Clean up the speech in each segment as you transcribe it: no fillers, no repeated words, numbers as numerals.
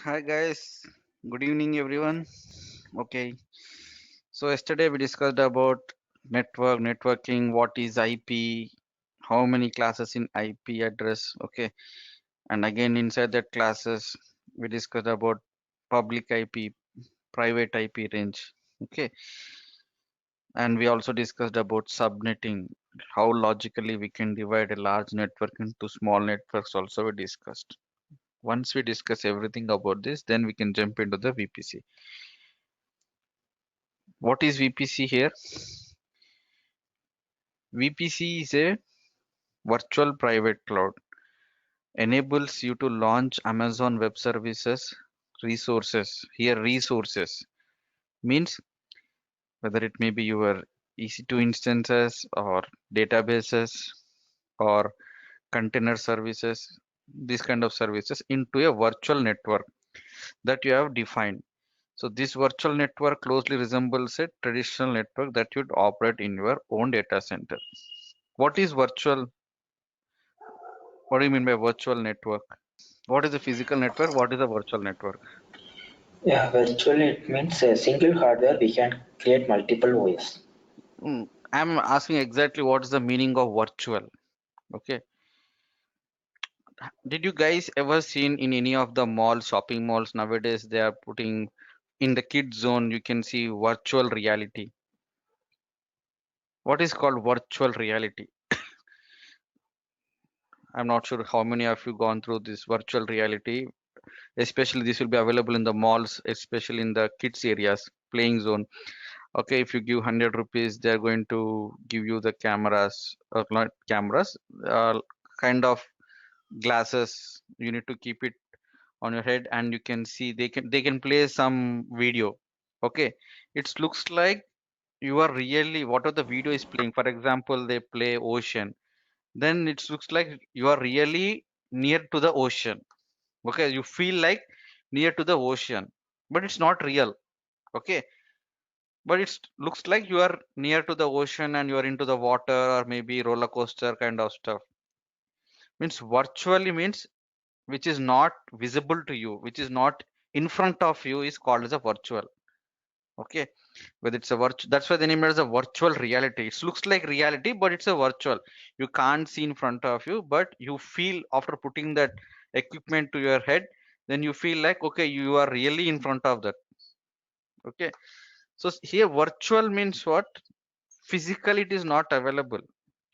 Hi guys, good evening everyone. Okay, so yesterday we discussed about networking, what is IP, how many classes in IP address. Okay, and again inside that classes we discussed about public IP, private IP range. Okay, and we also discussed about subnetting, how logically we can divide a large network into small networks. Also we discussed. Once we discuss everything about this, then we can jump into the VPC. What is VPC here? VPC is a virtual private cloud. Enables you to launch Amazon Web Services resources. Here, resources means whether it may be your EC2 instances or databases or container services, these kind of services into a virtual network that you have defined. So this virtual network closely resembles a traditional network that you'd operate in your own data center. What is virtual? What do you mean by virtual network? What is a physical network? What is a virtual network? Yeah, virtually it means a single hardware we can create multiple OS. I'm asking exactly what is the meaning of virtual. Okay. Did you guys ever seen in any of the malls, shopping malls nowadays, they are putting in the kids zone, you can see virtual reality. What is called virtual reality? I'm not sure how many of you gone through this virtual reality. Especially this will be available in the malls, especially in the kids areas, playing zone. Okay, if you give 100 rupees, they're going to give you the cameras, not cameras, kind of glasses. You need to keep it on your head, and you can see they can play some video. Okay, it looks like you are really whatever the video is playing. For example, they play ocean, then it looks like you are really near to the ocean. Okay, you feel like near to the ocean, but it's not real. Okay, but it looks like you are near to the ocean and you are into the water or maybe roller coaster kind of stuff. Means virtually means which is not visible to you, which is not in front of you is called as a virtual. Okay, whether it's a virtual, that's why the name is a virtual reality. It looks like reality, but it's a virtual. You can't see in front of you, but you feel after putting that equipment to your head, then you feel like okay, you are really in front of that. Okay, so here virtual means what? Physically it is not available.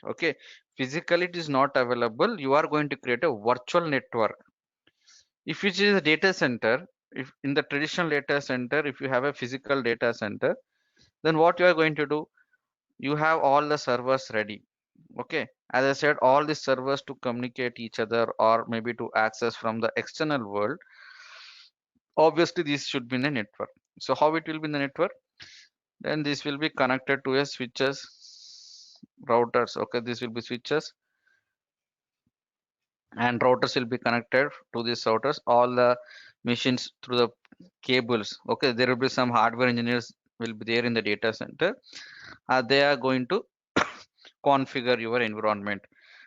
Okay, physically it is not available. You are going to create a virtual network. If it is a data center, if in the traditional data center, if you have a physical data center, then what you are going to do, you have all the servers ready. Okay, as I said, all the servers to communicate each other or maybe to access from the external world. Obviously this should be in a network. So how it will be in the network? Then this will be connected to a switches, routers. Okay, this will be switches, and routers will be connected to these routers, all the machines through the cables. Okay, there will be some hardware engineers will be there in the data center. They are going to configure your environment.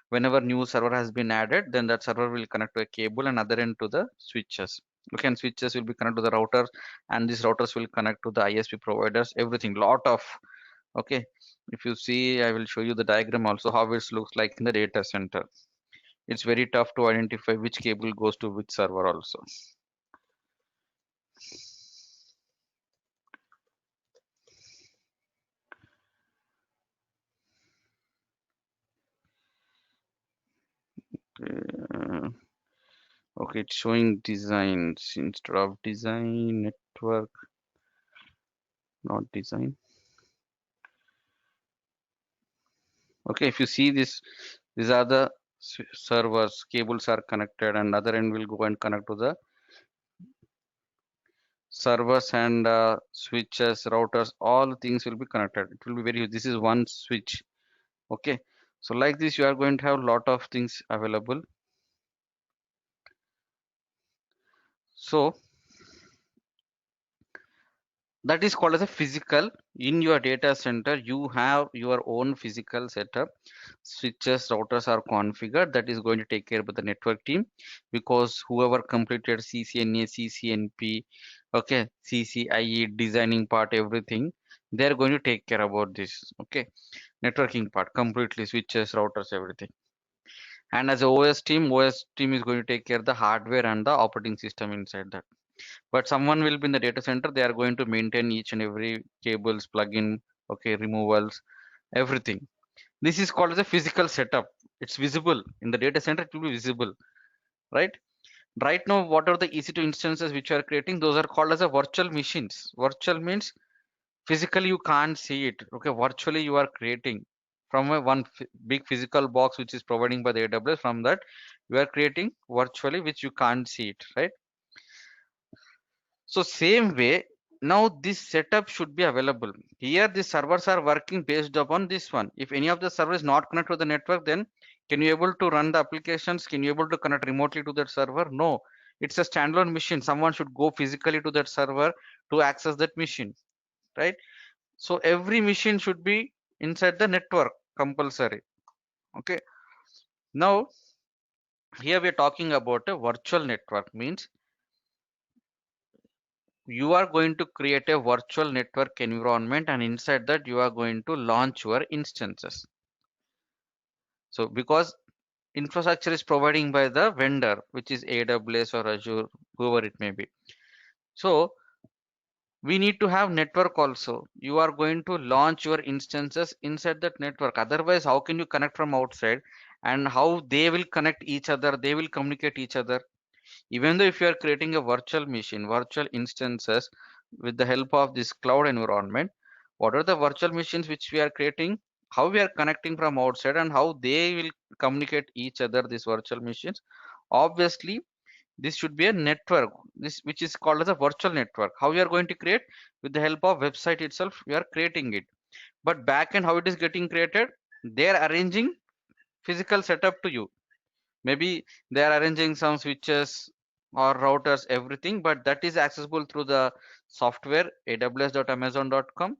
Whenever new server has been added, then that server will connect to a cable and other end to the switches. Okay, and switches will be connected to the routers, and these routers will connect to the ISP providers, everything lot of. Okay, if you see, I will show you the diagram also how it looks like in the data center. It's very tough to identify which cable goes to which server also. Uh, okay, it's showing designs instead of design network, not design. Okay, if you see this, these are the servers, cables are connected, and other end will go and connect to the servers and switches, routers, all things will be connected. It will be very, this is one switch. Okay, so like this, you are going to have lot of things available. So That is called as a physical. In your data center, you have your own physical setup. Switches, routers are configured. That is going to take care of the network team, because whoever completed CCNA, CCNP, okay, CCIE, designing part, everything, they're going to take care about this. Okay, networking part completely, switches, routers, everything. And as a OS team is going to take care of the hardware and the operating system inside that. But someone will be in the data center, they are going to maintain each and every cables, plug-in, okay, removals, everything. This is called as a physical setup. It's visible in the data center, it will be visible, right? Right now, what are the EC2 instances which you are creating? Those are called as a virtual machines. Virtual means physically you can't see it. Okay, virtually you are creating from a big physical box which is providing by the AWS. From that, you are creating virtually, which you can't see it, right? So same way, now this setup should be available. Here the servers are working based upon this one. If any of the server is not connected to the network, then can you able to run the applications? Can you able to connect remotely to that server? No. It's a standalone machine. Someone should go physically to that server to access that machine, right? So every machine should be inside the network compulsory. Okay. Now here we are talking about a virtual network, means you are going to create a virtual network environment, and inside that you are going to launch your instances. So because infrastructure is providing by the vendor, which is AWS or Azure, whoever it may be. So we need to have network also. You are going to launch your instances inside that network. Otherwise, how can you connect from outside, and how they will connect each other? They will communicate each other. Even though if you are creating a virtual machine, virtual instances with the help of this cloud environment, what are the virtual machines which we are creating? How we are connecting from outside and how they will communicate each other, these virtual machines. Obviously, this should be a network, this which is called as a virtual network. How we are going to create? With the help of website itself, we are creating it. But backend, how it is getting created? They are arranging physical setup to you. Maybe they are arranging some switches or routers, everything, but that is accessible through the software aws.amazon.com,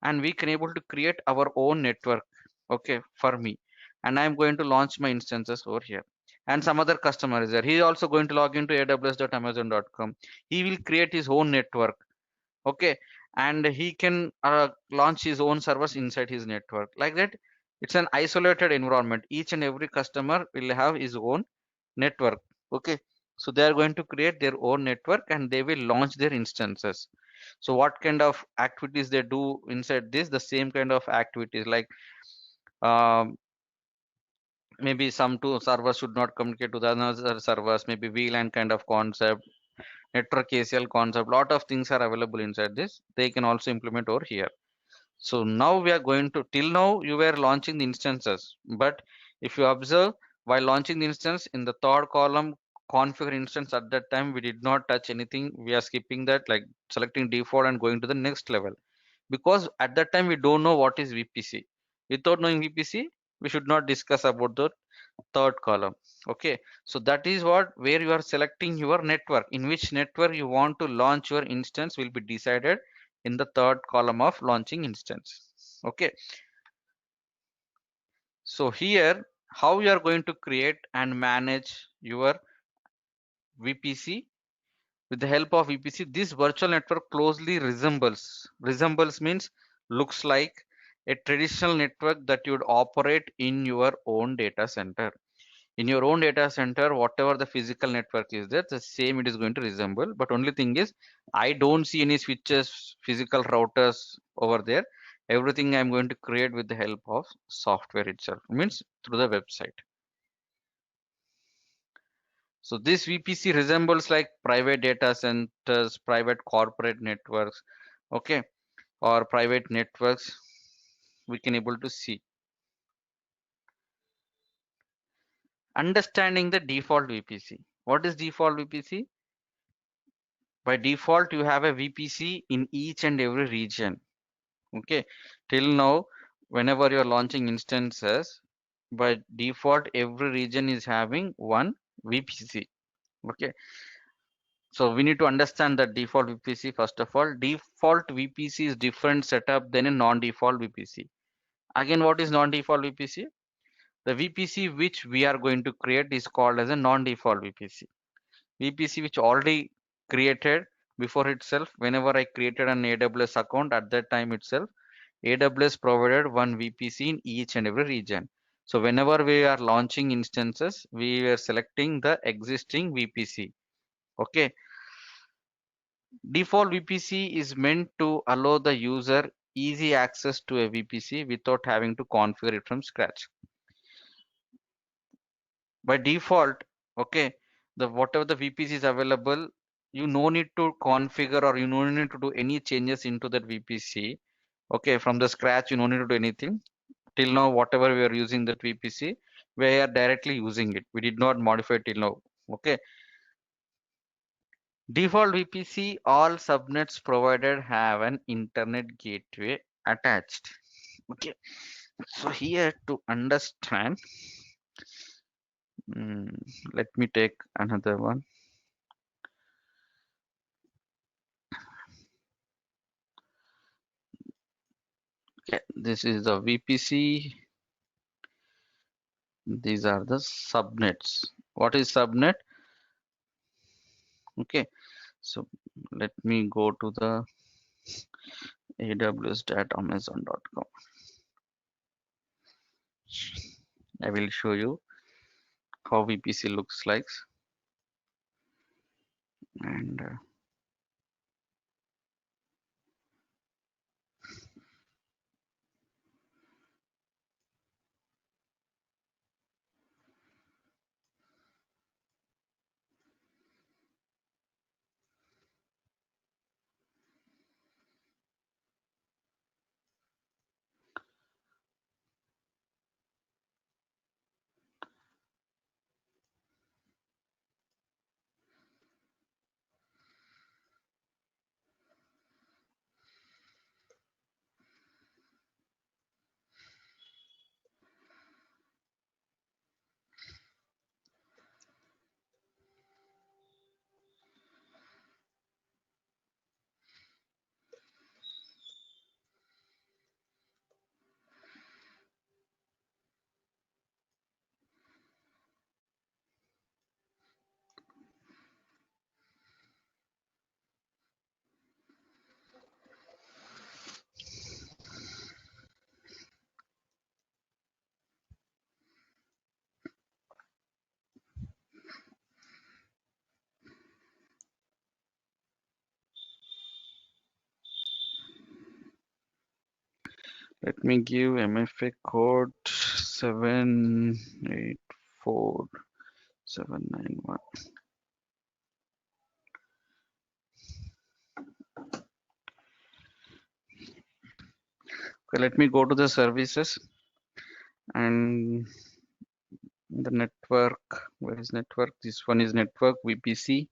and we can able to create our own network, okay, for me. And I'm going to launch my instances over here. And some other customer is there, he is also going to log into aws.amazon.com. He will create his own network, okay, and he can launch his own servers inside his network. Like that, it's an isolated environment. Each and every customer will have his own network, okay. So they are going to create their own network and they will launch their instances. So what kind of activities they do inside this? The same kind of activities, like um, maybe some two servers should not communicate to the another servers, maybe VLAN kind of concept, network ACL concept. Lot of things are available inside this, they can also implement over here. So now we are going to, till now you were launching the instances, but if you observe, while launching the instance in the third column, configure instance, at that time we did not touch anything. We are skipping that, like selecting default and going to the next level, because at that time we don't know what is VPC. Without knowing VPC, we should not discuss about the third column. Okay, so that is what, where you are selecting your network, in which network you want to launch your instance will be decided in the third column of launching instance. Okay, so here how you are going to create and manage your VPC. With the help of VPC, this virtual network closely resembles means looks like a traditional network that you would operate in your own data center. In your own data center, whatever the physical network is there, the same it is going to resemble. But only thing is, I don't see any switches, physical routers over there. Everything I'm going to create with the help of software itself, means through the website. So this VPC resembles like private data centers, private corporate networks, okay, or private networks. We can able to see. Understanding the default VPC. What is default VPC? By default, you have a VPC in each and every region. Okay, till now, whenever you are launching instances, by default, every region is having one VPC. Okay, So we need to understand the default VPC first of all. Default VPC is different setup than a non-default VPC. Again, what is non-default VPC? The VPC which we are going to create is called as a non-default VPC. VPC which already created before itself. Whenever I created an AWS account at that time itself, AWS provided one VPC in each and every region. So whenever we are launching instances, we were selecting the existing VPC. Okay. Default VPC is meant to allow the user easy access to a VPC without having to configure it from scratch. By default, okay, the whatever the VPC is available, you no need to configure or you no need to do any changes into that VPC. Okay, from the scratch, you no need to do anything. Till now, whatever we are using that VPC, we are directly using it. We did not modify till now. Okay. Default VPC, all subnets provided have an internet gateway attached. Okay. So here to understand, mm, let me take another one. Okay, this is the VPC. These are the subnets. What is subnet? Okay, so let me go to the aws.amazon.com. I will show you how VPC looks like. And let me give MFA code 784791. Okay, let me go to the services and the network. Where is network? This one is network VPC.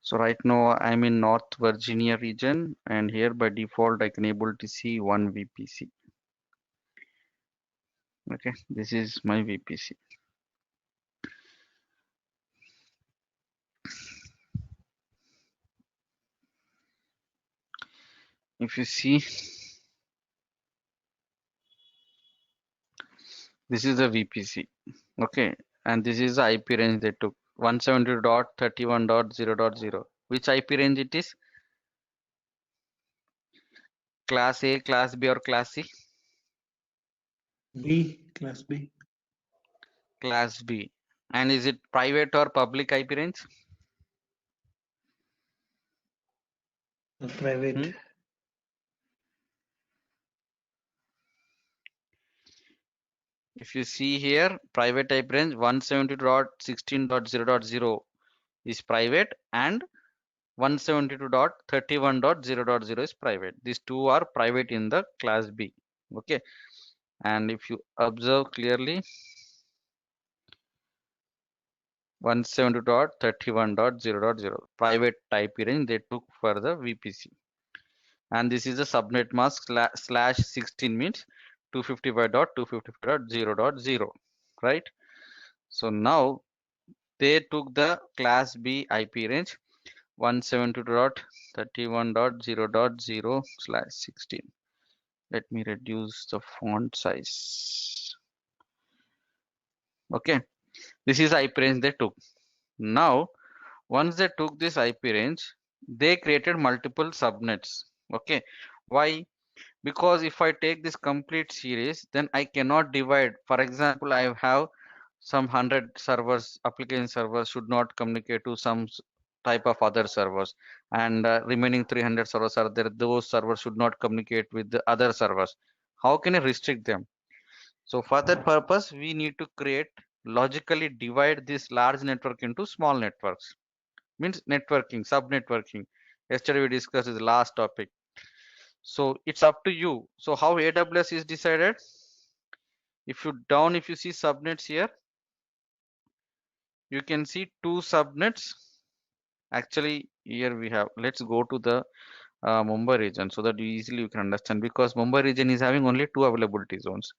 So right now I'm in North Virginia region, and here by default I can able to see one VPC. Okay, this is my VPC. If you see, this is the VPC. Okay, and this is the IP range they took 172.31.0.0. Which IP range it is? Class A, Class B, or Class C? B, Class B. Class B. And is it private or public IP range? Private. If you see here, private IP range 172.16.0.0 is private and 172.31.0.0 is private. These two are private in the class B. Okay. And if you observe clearly, 172.31.0.0 private IP range they took for the VPC. And this is the subnet mask /16 means 255.255.0.0, right? So now they took the class B IP range 172.31.0.0/16. Let me reduce the font size. Okay, this is IP range they took. Now, once they took this IP range, they created multiple subnets. Okay, why? Because if I take this complete series, then I cannot divide. For example, I have some 100 servers, application servers should not communicate to some type of other servers, and remaining 300 servers are there. Those servers should not communicate with the other servers. How can I restrict them? So for that purpose, we need to create logically divide this large network into small networks. Means networking, sub-networking. Yesterday we discussed the last topic. So it's up to you. So how AWS is decided? If you see subnets here, you can see two subnets. Actually, here we have, let's go to the Mumbai region so that easily you can understand, because Mumbai region is having only two availability zones.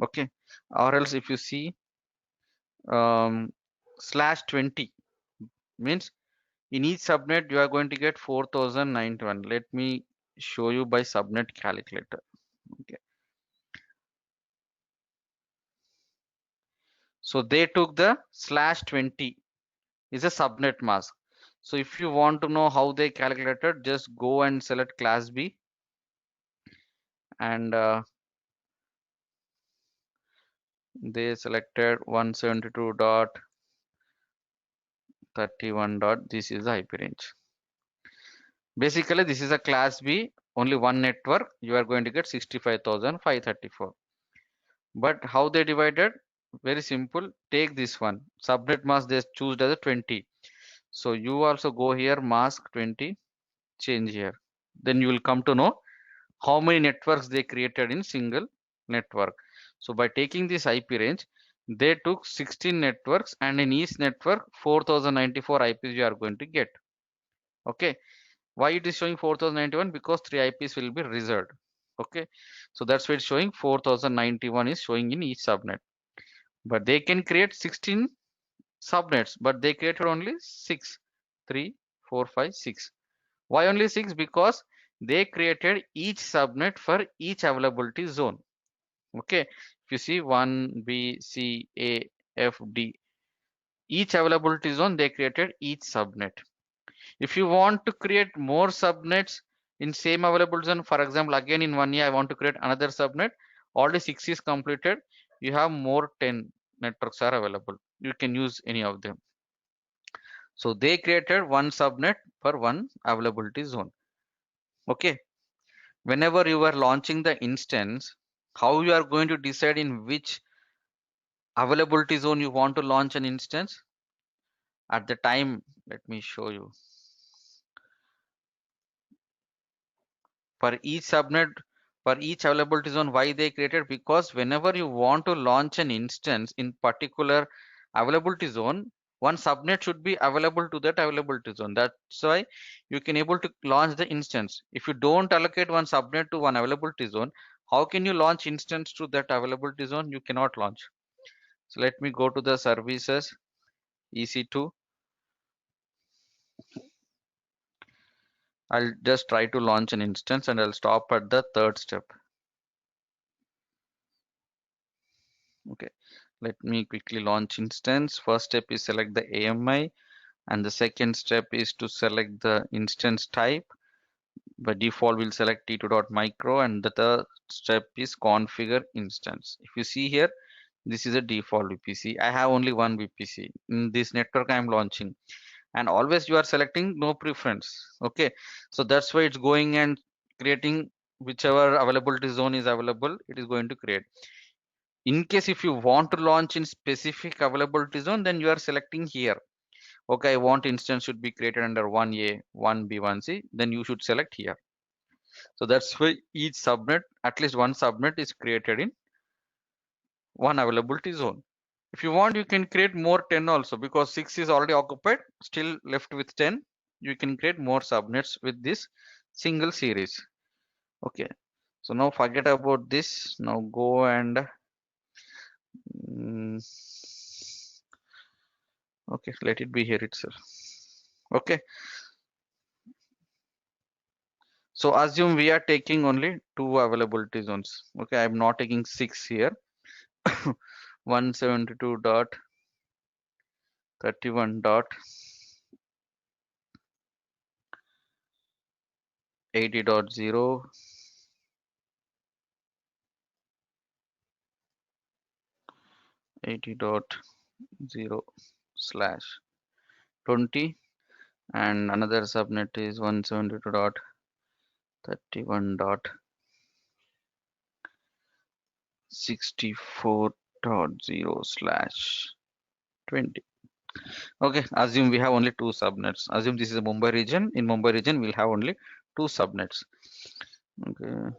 Okay. Or else if you see /20 means in each subnet you are going to get 4091. Let me show you by subnet calculator. Okay. So they took the /20 is a subnet mask. So if you want to know how they calculated, just go and select class B, and they selected 172.31. This is the IP range. Basically, this is a class B, only one network. You are going to get 65,534. But how they divided? Very simple. Take this one. Subnet mask they choose as a 20. So you also go here, mask 20, change here. Then you will come to know how many networks they created in single network. So by taking this IP range, they took 16 networks, and in each network 4094 IPs you are going to get. Okay, why it is showing 4091? Because 3 IPs will be reserved. Okay, so that's why it's showing 4091 is showing in each subnet. But they can create 16 subnets, but they created only 6, 3, 4, 5, 6. Why only 6? Because they created each subnet for each availability zone. Okay, if you see 1, B, C, A, F, D, each availability zone they created each subnet. If you want to create more subnets in same available zone, for example, again in 1 year I want to create another subnet, already 6 is completed, you have more 10 networks are available. You can use any of them. So they created one subnet for one availability zone. Okay, whenever you are launching the instance, how you are going to decide in which availability zone you want to launch an instance? At the time, let me show you. For each subnet, for each availability zone, why they created? Because whenever you want to launch an instance in particular availability zone, one subnet should be available to that availability zone. That's why you can able to launch the instance. If you don't allocate one subnet to one availability zone, how can you launch instance to that availability zone? You cannot launch. So let me go to the services EC2. I'll just try to launch an instance and I'll stop at the third step. Okay, let me quickly launch instance. First step is select the AMI, and the second step is to select the instance type. By default, we'll select T2.micro, and the third step is configure instance. If you see here, this is a default VPC. I have only one VPC in this network I'm launching, and always you are selecting no preference. Okay, so that's why it's going and creating whichever availability zone is available, it is going to create. In case if you want to launch in specific availability zone, then you are selecting here. Okay, I want instance should be created under 1A, 1B, 1C, then you should select here. So that's why each subnet, at least one subnet is created in one availability zone. If you want, you can create more 10 also, because 6 is already occupied, still left with 10. You can create more subnets with this single series. Okay, so now forget about this. Now go and Okay, let it be here itself. Okay, so assume we are taking only two availability zones. Okay, I'm not taking 6 here. 172.31.80.0, 80.0 slash 20, and another subnet is 172.31.64.0 slash 20. Okay, assume we have only two subnets. Assume this is a Mumbai region. In Mumbai region, we'll have only two subnets. Okay,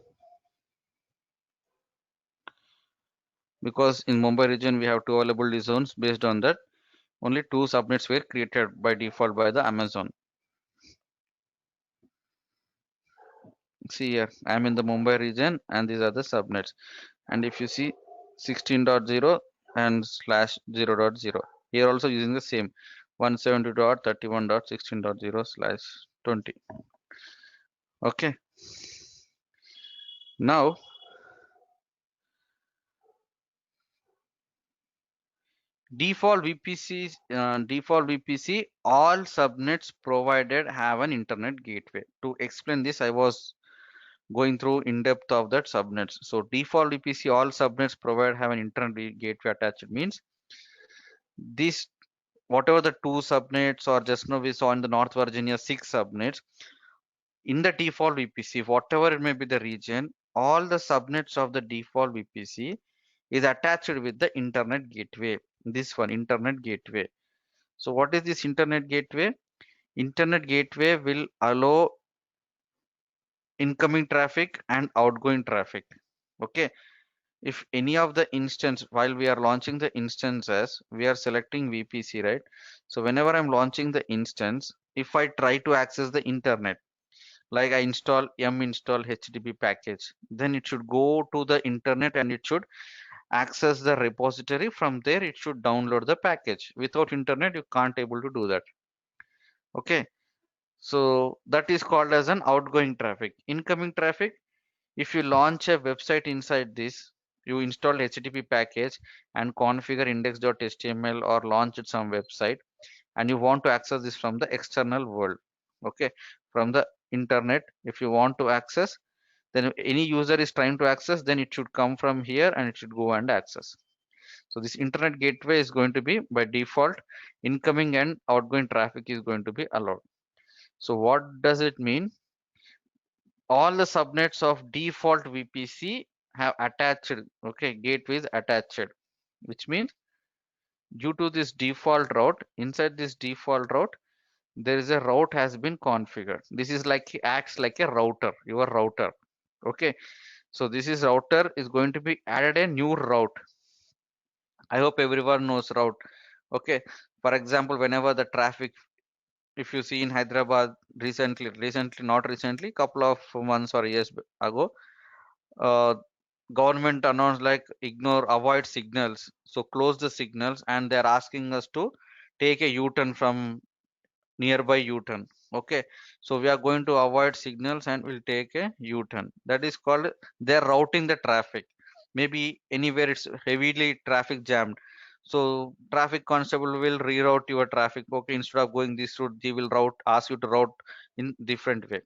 because in Mumbai region we have two available zones. Based on that, only two subnets were created by default by the Amazon. See here, I'm in the Mumbai region and these are the subnets. And if you see 16.0 and slash 0.0, here also using the same 172.31.16.0 slash 20. Okay, now default VPC, all subnets provided have an internet gateway. To explain this, I was going through in depth of that subnets. So default VPC, all subnets provided have an internet gateway attached. Means this, whatever the two subnets or just now we saw in the North Virginia 6 subnets, in the default VPC, whatever it may be the region, all the subnets of the default VPC is attached with the internet gateway. This one, internet gateway. So what is this internet gateway? Internet gateway will allow incoming traffic and outgoing traffic. Okay. If any of the instance, while we are launching the instances, we are selecting VPC, right? So whenever I'm launching the instance, if I try to access the internet, like I install install HTTP package, then it should go to the internet and it should access the repository. From there, it should download the package. Without internet, you can't able to do that. Okay. So that is called as an outgoing traffic. Incoming traffic, if you launch a website inside this, you install HTTP package and configure index.html or launch some website, and you want to access this from the external world. Okay, from the internet, if you want to access, then any user is trying to access, then it should come from here and it should go and access. So this internet gateway is going to be by default, incoming and outgoing traffic is going to be allowed. So what does it mean? All the subnets of default VPC have attached, okay, gateways attached, which means due to this default route, inside this default route, there is a route has been configured. This is like acts like a router, your router. Okay, so this is router is going to be added a new route. I hope everyone knows route. Okay, for example, whenever the traffic, if you see in Hyderabad recently, not recently, couple of months or years ago, uh, government announced like avoid signals, so close the signals, and they're asking us to take a U-turn from nearby U-turn. Okay, so we are going to avoid signals and we'll take a U-turn. That is called, they're routing the traffic. Maybe anywhere it's heavily traffic jammed, so traffic constable will reroute your traffic. Okay, instead of going this route, they will ask you to route in different way.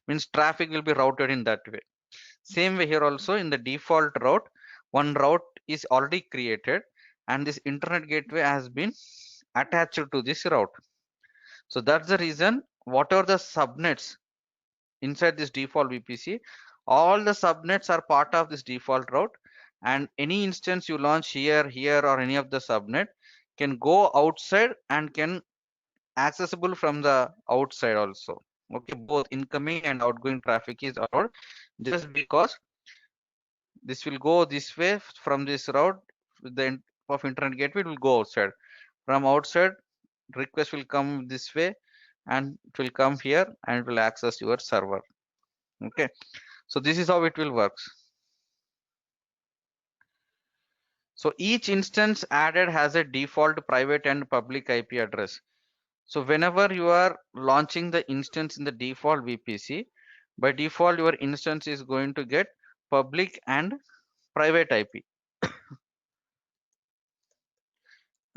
Means traffic will be routed in that way. Same way here also, in the default route, one route is already created and this internet gateway has been attached to this route. So that's the reason whatever the subnets inside this default VPC, all the subnets are part of this default route, and any instance you launch here or any of the subnet can go outside and can accessible from the outside also. Okay, both incoming and outgoing traffic is allowed, just because this will go this way from this route, the of internet gateway will go outside. From outside, request will come this way and it will come here and it will access your server. Okay, so this is how it will works. So each instance added has a default private and public IP address. So whenever you are launching the instance in the default VPC, by default your instance is going to get public and private IP.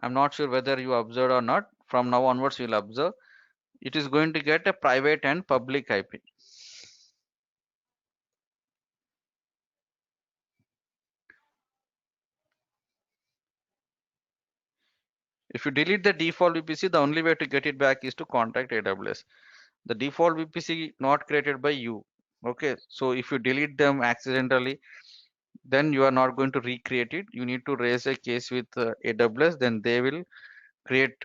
I'm not sure whether you observed or not. From now onwards, you'll observe it is going to get a private and public IP. If you delete the default VPC, the only way to get it back is to contact AWS. The default VPC not created by you. Okay, so if you delete them accidentally, then you are not going to recreate it. You need to raise a case with AWS, then they will create,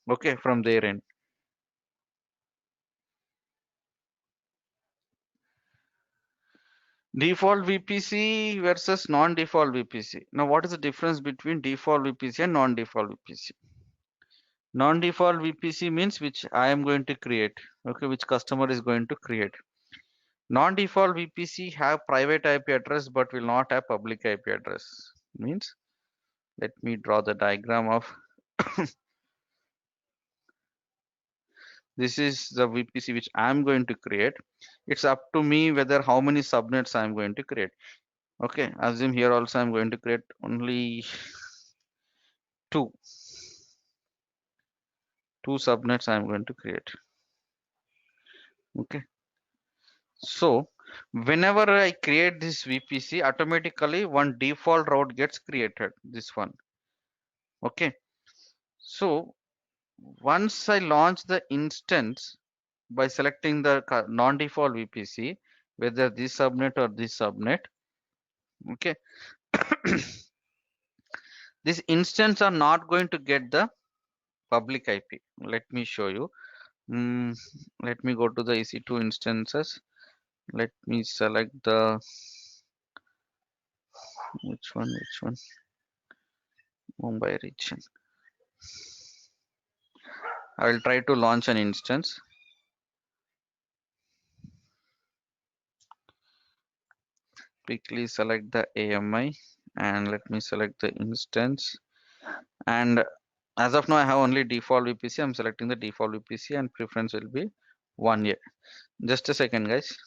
okay, from their end. Default VPC versus non-default VPC. Now, what is the difference between default VPC and non-default VPC? Non-default VPC means which I am going to create, okay, which customer is going to create. Non-default VPC have private IP address but will not have public IP address. Means, let me draw the diagram of this is the VPC which I am going to create. It's up to me whether how many subnets I am going to create. Okay, assume here also I'm going to create only two subnets I'm going to create. Okay, so whenever I create this VPC, automatically one default route gets created, this one. Okay, so once I launch the instance by selecting the non-default VPC, whether this subnet or this subnet, okay, this instance are not going to get the public IP. Let me show you. Let me go to the EC2 instances. Let me select the which one? Mumbai region. I will try to launch an instance. Quickly select the AMI and let me select the instance. And as of now, I have only default VPC. I'm selecting the default VPC and preference will be 1 year. Just a second, guys.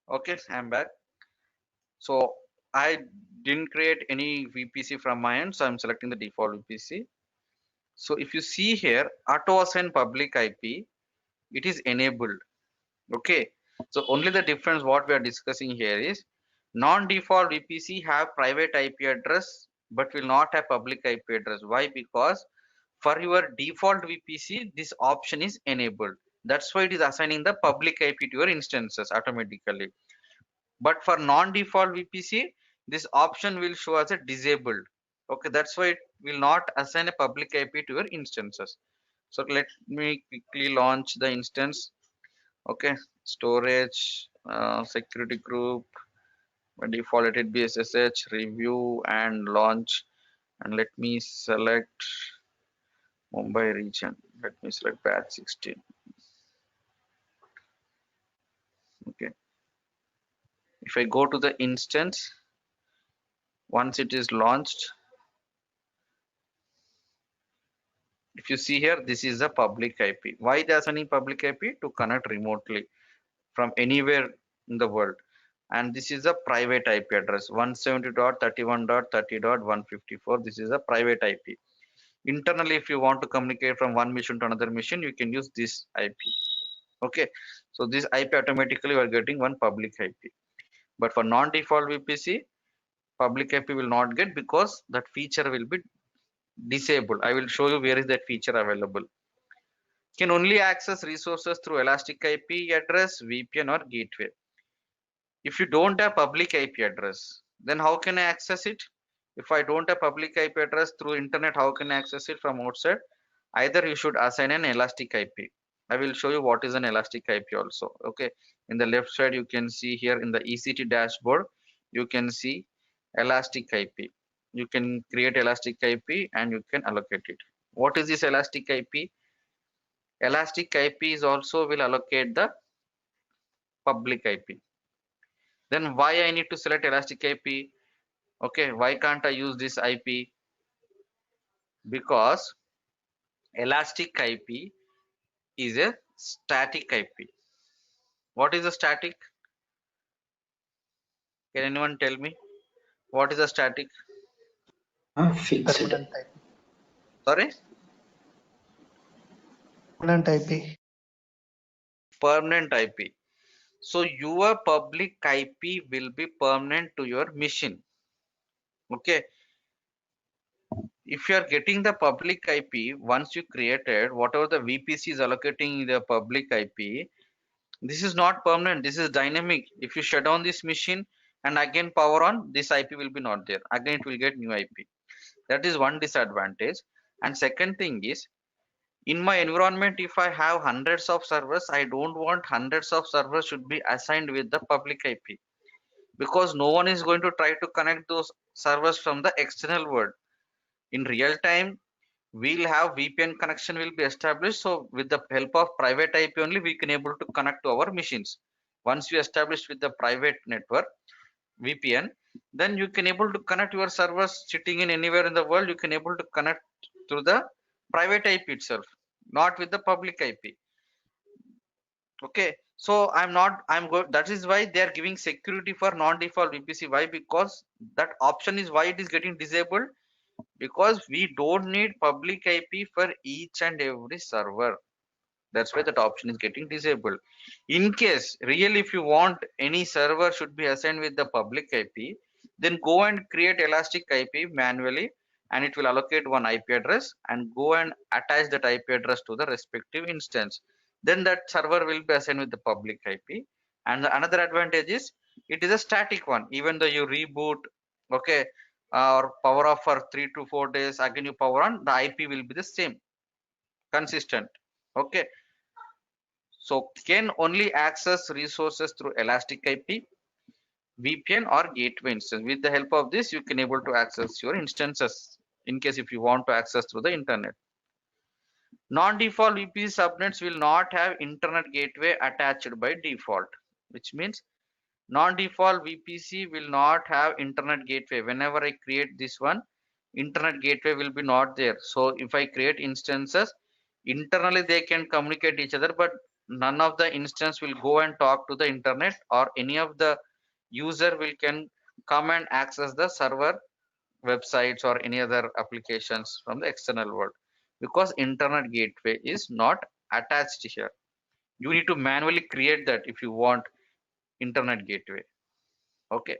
Okay, I'm back. So I didn't create any VPC from my end, so I'm selecting the default VPC. So if you see here, auto assign public IP, it is enabled. Okay. So only the difference what we are discussing here is non-default VPC have private IP address but will not have public IP address. Why? Because for your default VPC, this option is enabled. That's why it is assigning the public IP to your instances automatically. But for non-default VPC, this option will show as a disabled. Okay, that's why it will not assign a public IP to your instances. So let me quickly launch the instance. Okay, storage, security group, by default let it be SSH, review and launch. And let me select Mumbai region. Let me select batch 16. Okay, if I go to the instance, once it is launched, if you see here, this is a public IP. Why they are sending public IP? To connect remotely from anywhere in the world. And this is a private IP address 170.31.30.154. This is a private IP. Internally, if you want to communicate from one machine to another machine, you can use this IP. Okay, so this IP automatically you are getting one public IP. But for non-default VPC, public IP will not get because that feature will be disabled. I will show you where is that feature available. can only access resources through elastic IP address, VPN or gateway. If you don't have public IP address, then how can I access it? If I don't have public IP address through internet, how can I access it from outside? Either you should assign an elastic IP. I will show you what is an elastic IP also. Okay. In the left side, you can see here in the ECT dashboard, you can see elastic IP. You can create elastic IP and you can allocate it. What is this elastic IP? Elastic IP is also will allocate the public IP. Then why I need to select elastic IP? Okay, why can't I use this IP? Because elastic IP is a static IP. What is a static? Can anyone tell me? What is a static? Fixed. Permanent IP. Sorry? Permanent IP. Permanent IP. So your public IP will be permanent to your machine. Okay. If you are getting the public IP, once you created, whatever the VPC is allocating the public IP, this is not permanent. This is dynamic. If you shut down this machine and again power on, this IP will be not there. Again, it will get new IP. That is one disadvantage. And second thing is, in my environment, if I have hundreds of servers, I don't want hundreds of servers should be assigned with the public IP, because no one is going to try to connect those servers from the external world. In real time, we'll have VPN connection will be established. So with the help of private IP only, we can able to connect to our machines. Once you establish with the private network VPN, then you can able to connect your servers sitting in anywhere in the world. You can able to connect through the private IP itself, not with the public IP. Okay, so I'm good. That is why they are giving security for non-default VPC. Why? Because that option is why it is getting disabled, because we don't need public IP for each and every server. That's why that option is getting disabled. In case really if you want any server should be assigned with the public IP, then go and create elastic IP manually, and it will allocate one IP address and go and attach that IP address to the respective instance. Then that server will be assigned with the public IP. And another advantage is it is a static one. Even though you reboot, okay, or power off for 3 to 4 days, again you power on, the IP will be the same, consistent. Okay, so can only access resources through elastic IP, VPN or gateway instance. With the help of this, you can able to access your instances in case if you want to access through the internet. Non-default VPC subnets will not have internet gateway attached by default, which means non-default VPC will not have internet gateway. Whenever I create this one, internet gateway will be not there. So if I create instances, internally they can communicate each other, but none of the instance will go and talk to the internet, or any of the user will can come and access the server websites or any other applications from the external world, because internet gateway is not attached here. You need to manually create that if you want internet gateway. Okay.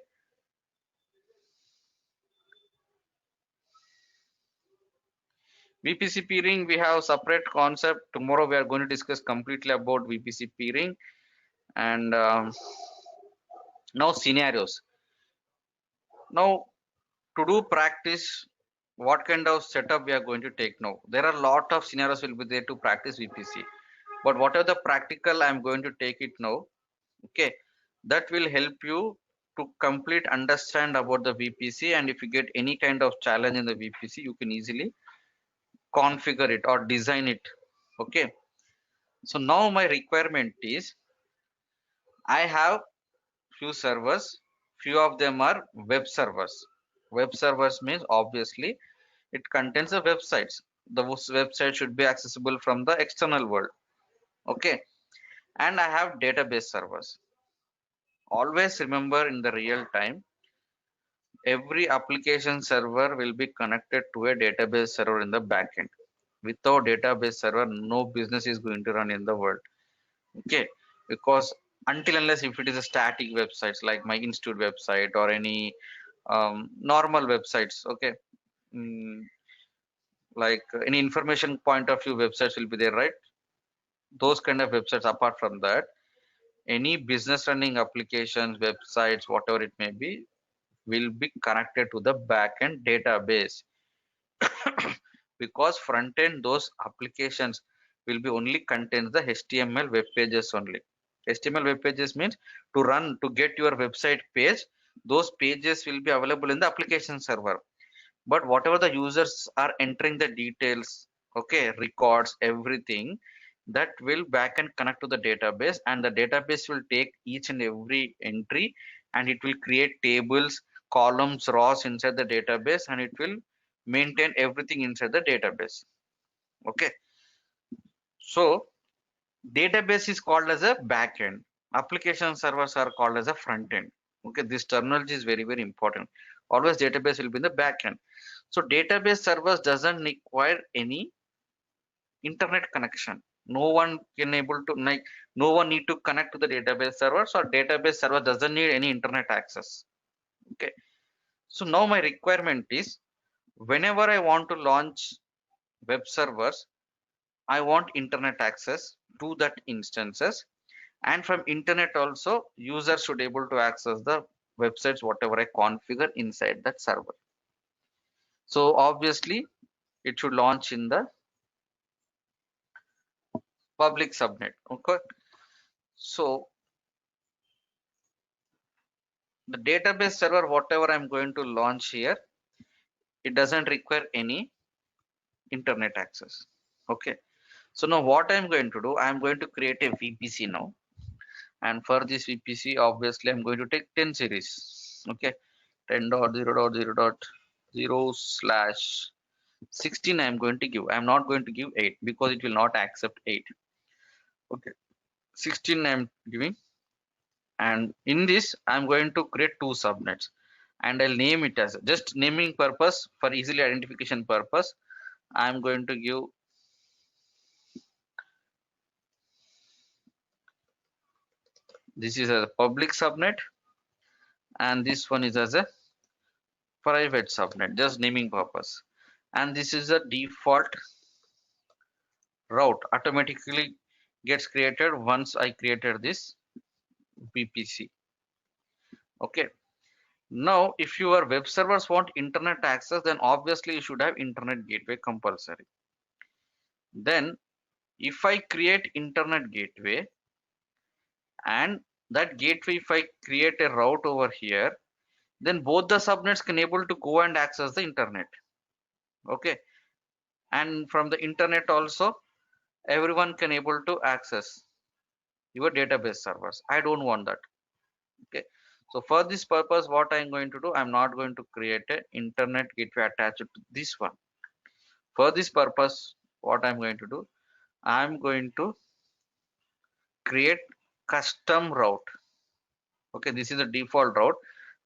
VPC peering, we have separate concept. Tomorrow we are going to discuss completely about VPC peering. And now scenarios. Now to do practice, what kind of setup we are going to take now? There are a lot of scenarios will be there to practice VPC. But whatever the practical, I'm going to take it now. Okay, that will help you to complete understand about the VPC. And if you get any kind of challenge in the VPC, you can easily configure it or design it. Okay, so now my requirement is I have few servers, few of them are web servers. Web servers means obviously it contains the websites. The website should be accessible from the external world. Okay, and I have database servers. Always remember, in the real time, every application server will be connected to a database server in the backend. Without database server, no business is going to run in the world. Okay, because until unless if it is a static websites like my institute website or any normal websites, okay, mm, like any information point of view websites will be there, right? those kind of websites. Apart from that, any business running applications, websites, whatever it may be, will be connected to the backend database. Because front end, those applications will be only contains the HTML web pages only. HTML web pages means to get your website page, those pages will be available in the application server. But whatever the users are entering the details, okay, records, everything, that will back and connect to the database, and the database will take each and every entry, and it will create tables, columns, rows inside the database, and it will maintain everything inside the database. Okay, so database is called as a backend, application servers are called as a front end. Okay, this terminology is very, very important. Always database will be in the backend. So database servers doesn't require any internet connection. No one can able to, like, no one need to connect to the database server, so database server doesn't need any internet access. Okay, so now my requirement is, whenever I want to launch web servers, I want internet access to that instances, and from internet also users should able to access the websites whatever I configure inside that server. So obviously it should launch in the public subnet. Okay, so the database server whatever I'm going to launch here, it doesn't require any internet access. Okay, so now what I'm going to do, I'm going to create a VPC now, and for this VPC obviously I'm going to take 10 series. Okay, 10.0.0.0/16 I'm going to give. I'm not going to give 8 because it will not accept 8. Okay, 16 I'm giving, and in this I'm going to create two subnets, and I'll name it as, just naming purpose, for easily identification purpose, I'm going to give this is a public subnet, and this one is as a private subnet, just naming purpose. And this is a default route, automatically gets created once I created this VPC. Okay, now if your web servers want internet access, then obviously you should have internet gateway compulsory. Then if I create internet gateway, and that gateway, if I create a route over here, then both the subnets can able to go and access the internet. Okay, and from the internet also everyone can able to access your database servers. I don't want that. Okay, so for this purpose what I'm going to do, I'm not going to create a internet gateway attached to this one. For this purpose what I'm going to do, I'm going to create custom route. Okay, this is a default route.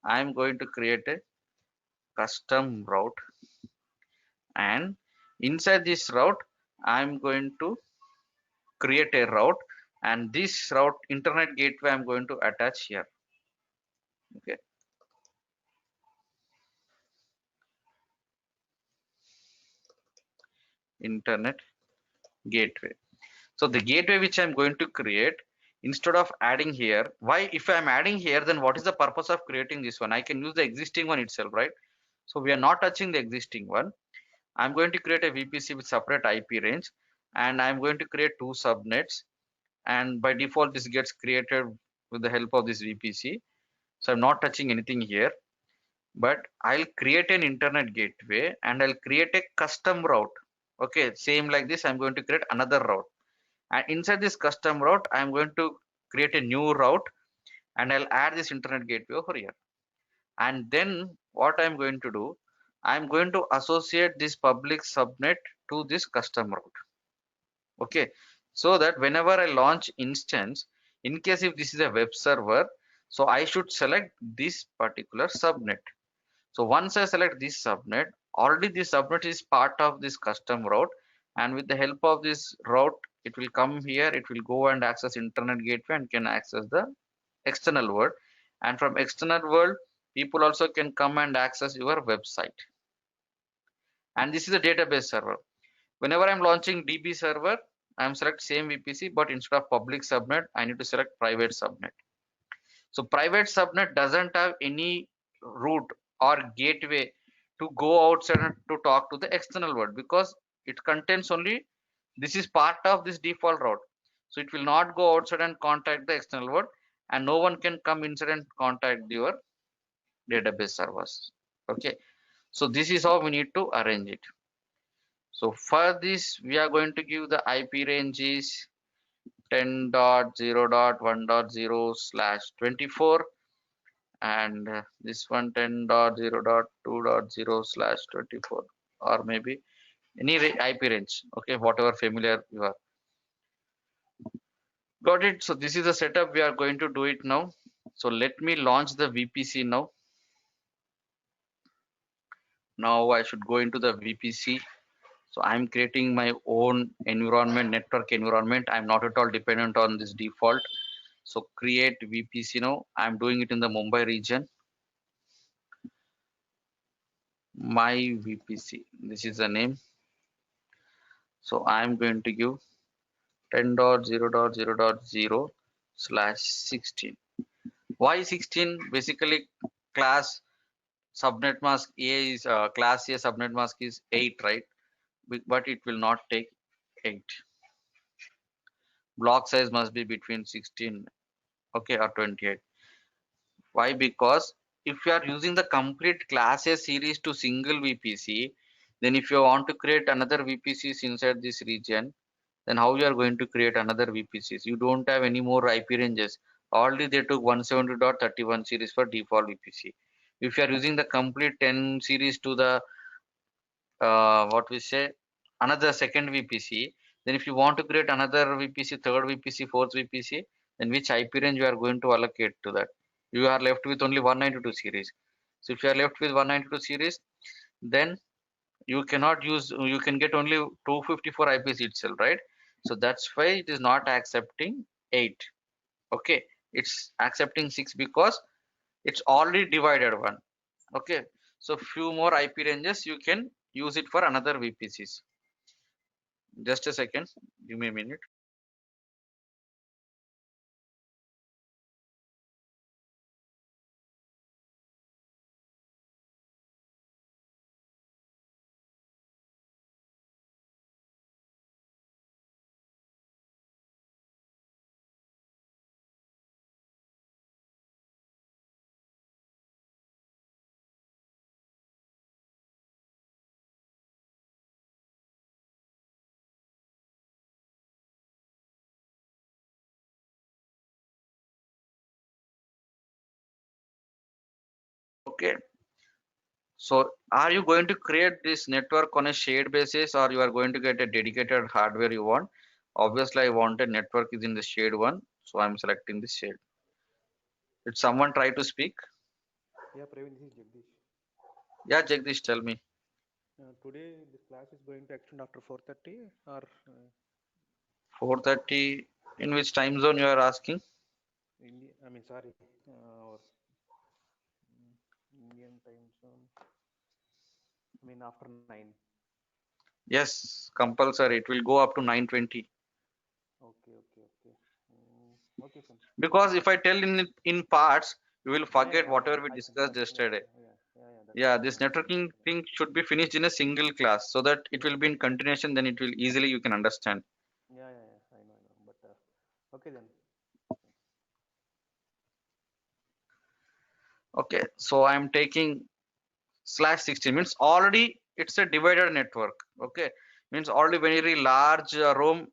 I'm going to create a custom route, and inside this route I'm going to create a route, and this route internet gateway I'm going to attach here. Okay, internet gateway. So the gateway which I'm going to create, instead of adding here, why, if I'm adding here, then what is the purpose of creating this one? I can use the existing one itself, right? So we are not touching the existing one. I'm going to create a VPC with separate IP range, and I'm going to create two subnets, and by default this gets created with the help of this VPC. So I'm not touching anything here, but I'll create an internet gateway and I'll create a custom route. Okay, same like this, I'm going to create another route, and inside this custom route I'm going to create a new route, and I'll add this internet gateway over here. And then what I'm going to do, I'm going to associate this public subnet to this custom route. Okay, so that whenever I launch instance, in case if this is a web server, so I should select this particular subnet. So once I select this subnet, already this subnet is part of this custom route, and with the help of this route it will come here, it will go and access internet gateway and can access the external world, and from external world people also can come and access your website. And this is a database server. Whenever I'm launching DB server, I'm select same VPC, but instead of public subnet, I need to select private subnet. So private subnet doesn't have any route or gateway to go outside and to talk to the external world, because it contains only, this is part of this default route. So it will not go outside and contact the external world, and no one can come inside and contact your database servers. Okay, so this is how we need to arrange it. So for this, we are going to give the IP range is 10.0.1.0/24, and this one 10.0.2.0/24, or maybe any IP range. Okay, whatever familiar you are. Got it. So this is the setup. We are going to do it now. So let me launch the VPC now. Now I should go into the VPC. So I'm creating my own environment, network environment. I'm not at all dependent on this default. So create VPC now. I'm doing it in the Mumbai region. My VPC. This is the name. So I'm going to give 10.0.0.0/16. Why 16? Basically, class subnet mask A is class A subnet mask is 8, right? But it will not take 8. Block size must be between 16, okay, or 28. Why? Because if you are using the complete class A series to single VPC, then if you want to create another VPCs inside this region, then how you are going to create another VPCs? You don't have any more IP ranges. Already they took 170.31 series for default VPC. If you are using the complete 10 series to the what we say, another second VPC, then if you want to create another VPC, third VPC, fourth VPC, then which IP range you are going to allocate to that? You are left with only 192 series. So if you are left with 192 series, then you cannot use, you can get only 254 IPs itself, right? So that's why it is not accepting 8. Okay, it's accepting 6 because it's already divided one. Okay, so few more IP ranges you can use it for another VPCs. Just a second, give me a minute. Okay, so are you going to create this network on a shared basis, or you are going to get a dedicated hardware you want? Obviously, I want a network is in the shared one, so I'm selecting the shared. Did someone try to speak? Yeah, Praveen, this is Jagdish. Yeah, Jagdish, tell me. Today, this class is going to extend after 4:30 or 4:30, in which time zone you are asking? India, I mean, sorry, or Indian time zone. I mean, after 9. Yes, compulsory. It will go up to 9:20. Okay, okay, okay. Okay, fine. Because if I tell in parts, you will Yeah, forget yeah, yeah. whatever we I can. discussed Yeah, yesterday. yeah, yeah, yeah, yeah. That's Yeah, fine. this I understand. networking Yeah, thing should be finished in a single class, so that it yeah, will be in continuation, then it will easily you can understand. yeah, yeah, yeah. I know, I know. But okay then. Okay, so I'm taking /16, means already it's a divided network. Okay, means already very large room,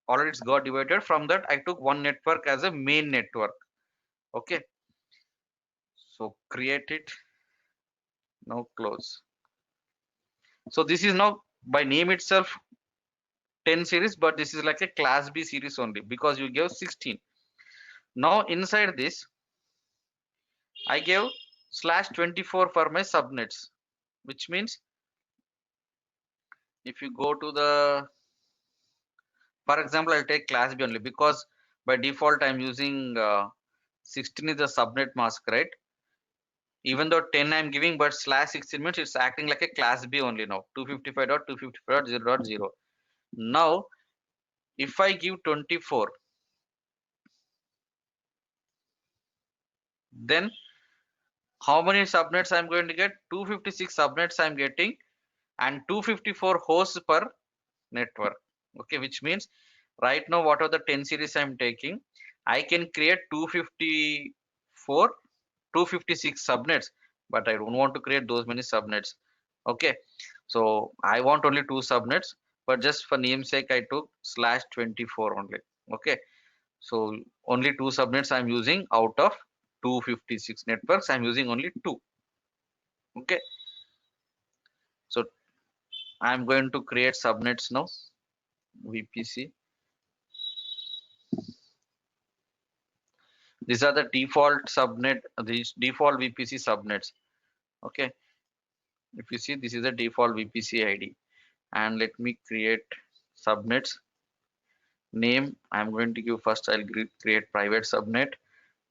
already it's got divided. From that I took one network as a main network. Okay, so create it, now close. So this is now by name itself 10 series, but this is like a class B series only because you gave 16. Now inside this I gave /24 for my subnets, which means if you go to the, for example, I'll take class B only because by default I'm using 16 is the subnet mask, right? Even though 10 I'm giving, but /16 means it's acting like a class B only now, 255.255.0.0. Now If I give 24, then how many subnets I'm going to get? 256 subnets I'm getting, and 254 hosts per network. Okay, which means right now whatever the 10 series I'm taking, I can create 254, 256 subnets, but I don't want to create those many subnets. Okay, so I want only 2 subnets, but just for namesake I took /24 only. Okay, so only 2 subnets I'm using out of 256 networks. I'm using only 2. Okay, so I'm going to create subnets now. VPC. These are the default subnet, these default VPC subnets. Okay, if you see, this is the default VPC ID, and let me create subnets. Name I'm going to give first. I'll create private subnet,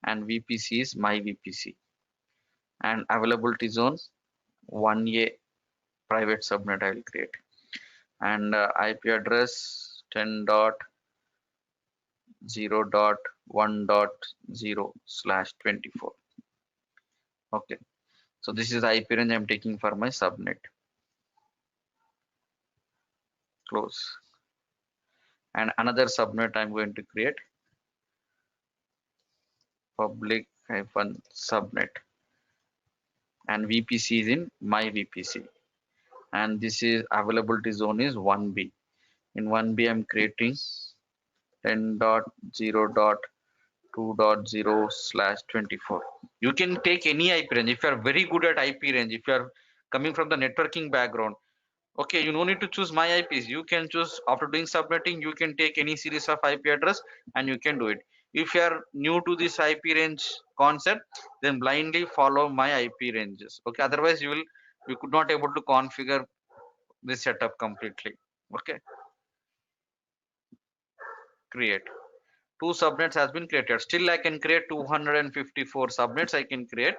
and VPC is my VPC, and availability zone 1A private subnet I will create, and IP address 10.0.1.0/24. Okay, so this is the IP range I'm taking for my subnet. Close. And another subnet I'm going to create, public hyphen subnet, and VPC is in my VPC, and this is availability zone is 1B. In 1B I'm creating 10.0.2.0/24. You can take any IP range if you are very good at IP range. If you are coming from the networking background, okay, you no need to choose my IPs. You can choose, after doing subnetting, you can take any series of IP address and you can do it. If you are new to this IP range concept, then blindly follow my IP ranges. Okay, otherwise you could not able to configure this setup completely. Okay, create. 2 subnets has been created. Still I can create 254 subnets I can create.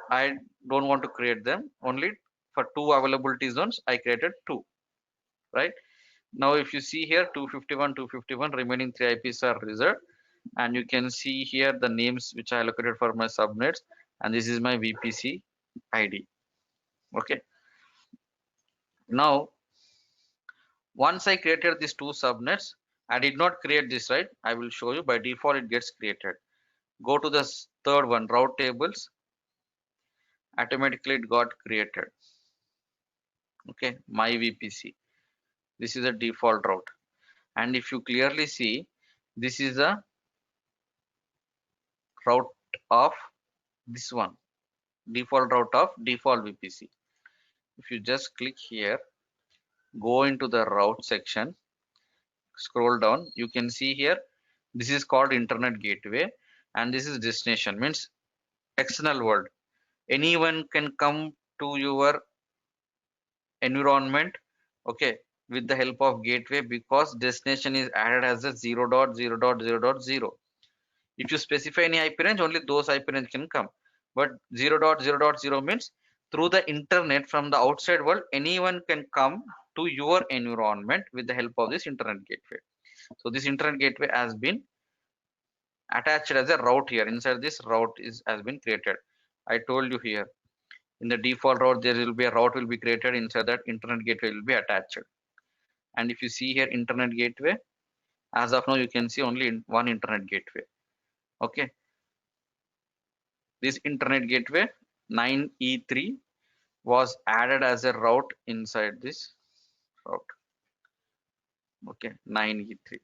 I don't want to create them. Only for 2 availability zones I created 2, right? Now if you see here 251, 251, remaining 3 IPs are reserved, and you can see here the names which I allocated for my subnets, and this is my VPC ID. Okay, now once I created these 2 subnets, I did not create this, right? I will show you. By default it gets created. Go to the third one, route tables. Automatically it got created. Okay, my VPC, this is a default route, and if you clearly see, this is a route of this one, default route of default VPC. If you just click here, go into the route section, scroll down, you can see here this is called internet gateway, and this is destination, means external world. Anyone can come to your environment, okay, with the help of gateway, because destination is added as a 0.0.0.0. If you specify any IP range, only those IP range can come. But 0.0.0 means through the internet from the outside world, anyone can come to your environment with the help of this internet gateway. So this internet gateway has been attached as a route here. Inside this route has been created. I told you here in the default route there will be a route will be created. Inside that internet gateway will be attached. And if you see here internet gateway, as of now you can see only one internet gateway. Okay, this internet gateway 9E3 was added as a route inside this route. Okay, 9E3.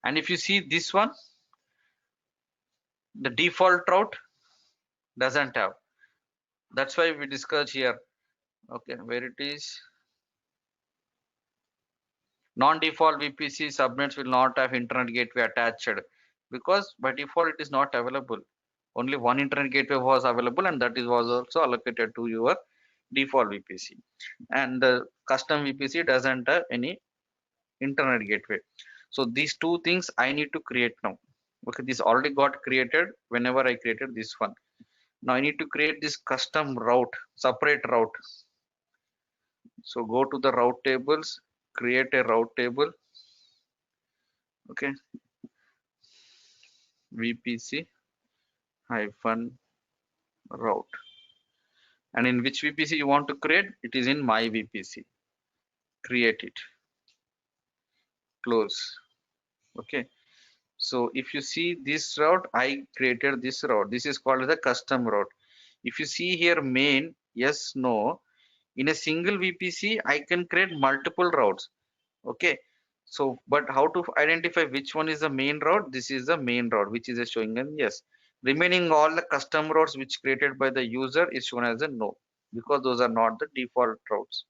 And if you see this one, the default route doesn't have. That's why we discussed here. Okay, where it is, non-default VPC subnets will not have internet gateway attached, because by default it is not available. Only one internet gateway was available, and that is was also allocated to your default VPC, and the custom VPC doesn't have any internet gateway. So these two things I need to create now. Okay, this already got created whenever I created this one. Now I need to create this custom route, separate route. So go to the route tables, create a route table, Okay, VPC hyphen route. And in which VPC you want to create? It is in my VPC. Create it. Close. Okay. So if you see this route, I created this route. This is called the custom route. If you see here main, yes, no. In a single VPC, I can create multiple routes. Okay. So, but how to identify which one is the main route? This is the main route, which is a showing an yes. Remaining all the custom routes which created by the user is shown as a no, because those are not the default routes.